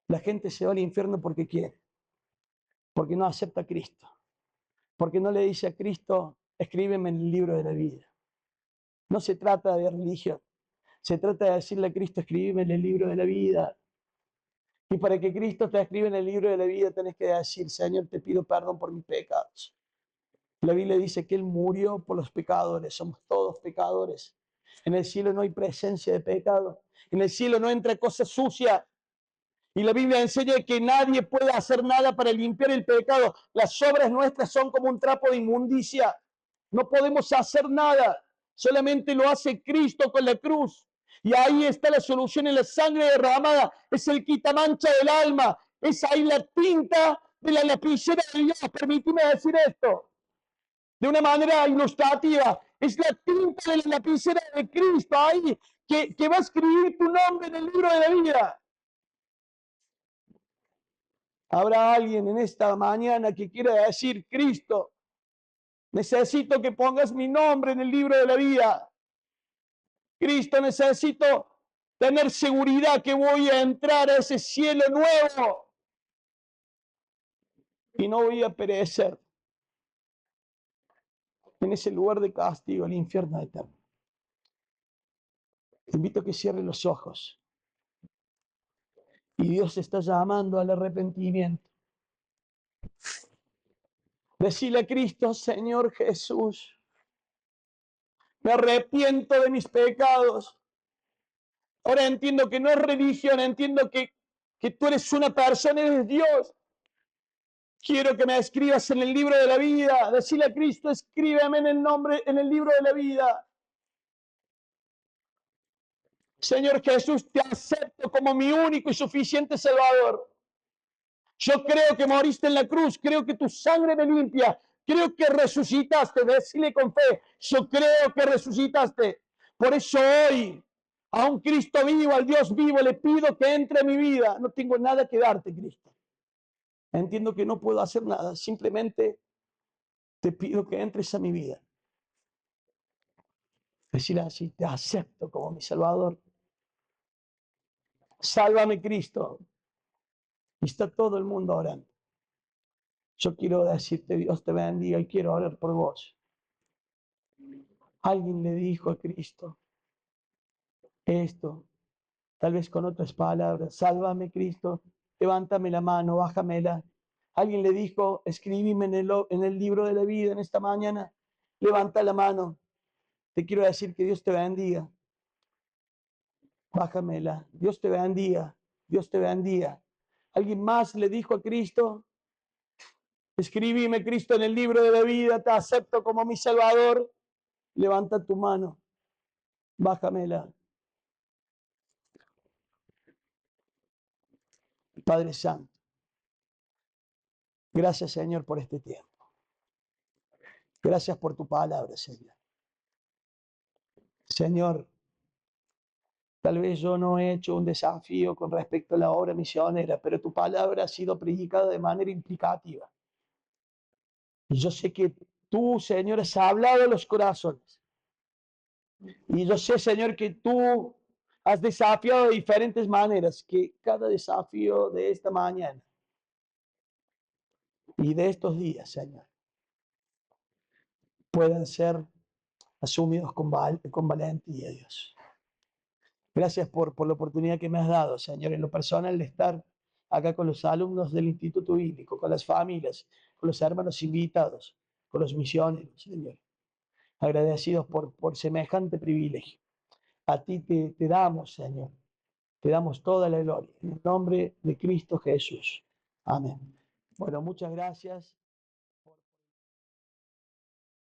La gente se va al infierno porque quiere, porque no acepta a Cristo, porque no le dice a Cristo: escríbeme en el libro de la vida. No se trata de religión, se trata de decirle a Cristo: escríbeme en el libro de la vida. Y para que Cristo te escriba en el libro de la vida, tenés que decir: Señor, te pido perdón por mis pecados. La Biblia dice que Él murió por los pecadores, somos todos pecadores. En el cielo no hay presencia de pecado, en el cielo no entra cosa sucia. Y la Biblia enseña que nadie puede hacer nada para limpiar el pecado. Las obras nuestras son como un trapo de inmundicia. No podemos hacer nada, solamente lo hace Cristo con la cruz. Y ahí está la solución en la sangre derramada. Es el quitamancha del alma. Es ahí la tinta de la lapicera de Dios. Permíteme decir esto de una manera ilustrativa. Es la tinta de la lapicera de Cristo ahí que va a escribir tu nombre en el libro de la vida. Habrá alguien en esta mañana que quiera decir: Cristo, necesito que pongas mi nombre en el libro de la vida. Cristo, necesito tener seguridad que voy a entrar a ese cielo nuevo y no voy a perecer en ese lugar de castigo, el infierno eterno. Te invito a que cierres los ojos. Y Dios está llamando al arrepentimiento. Decile a Cristo, Señor Jesús, me arrepiento de mis pecados. Ahora entiendo que no es religión, entiendo que tú eres una persona, eres Dios. Quiero que me escribas en el libro de la vida. Decile a Cristo, escríbeme en el libro de la vida. Señor Jesús, te acepto como mi único y suficiente Salvador. Yo creo que moriste en la cruz, creo que tu sangre me limpia, creo que resucitaste, decile con fe, yo creo que resucitaste. Por eso hoy, a un Cristo vivo, al Dios vivo, le pido que entre en mi vida. No tengo nada que darte, Cristo. Entiendo que no puedo hacer nada, simplemente te pido que entres a mi vida. Decile así, te acepto como mi Salvador. Sálvame, Cristo. Y está todo el mundo orando. Yo quiero decirte, Dios te bendiga y quiero orar por vos. Alguien le dijo a Cristo esto, tal vez con otras palabras, sálvame, Cristo, levántame la mano, bájamela. Alguien le dijo, escribime en el libro de la vida en esta mañana, levanta la mano. Te quiero decir que Dios te bendiga. Bájamela. Dios te bendiga. Dios te bendiga. ¿Alguien más le dijo a Cristo? Escribime, Cristo, en el libro de la vida, te acepto como mi Salvador. Levanta tu mano, bájamela. Padre Santo, gracias, Señor, por este tiempo. Gracias por tu palabra, Señor. Señor, tal vez yo no he hecho un desafío con respecto a la obra misionera, pero tu palabra ha sido predicada de manera implicativa. Y yo sé que tú, Señor, has hablado a los corazones. Y yo sé, Señor, que tú has desafiado de diferentes maneras, que cada desafío de esta mañana y de estos días, Señor, puedan ser asumidos con valentía, Dios. Gracias por la oportunidad que me has dado, Señor, en lo personal de estar acá con los alumnos del Instituto Bíblico, con las familias, con los hermanos invitados, con los misioneros, Señor. Agradecidos por semejante privilegio. A ti te damos, Señor. Te damos toda la gloria. En el nombre de Cristo Jesús. Amén. Bueno, muchas gracias.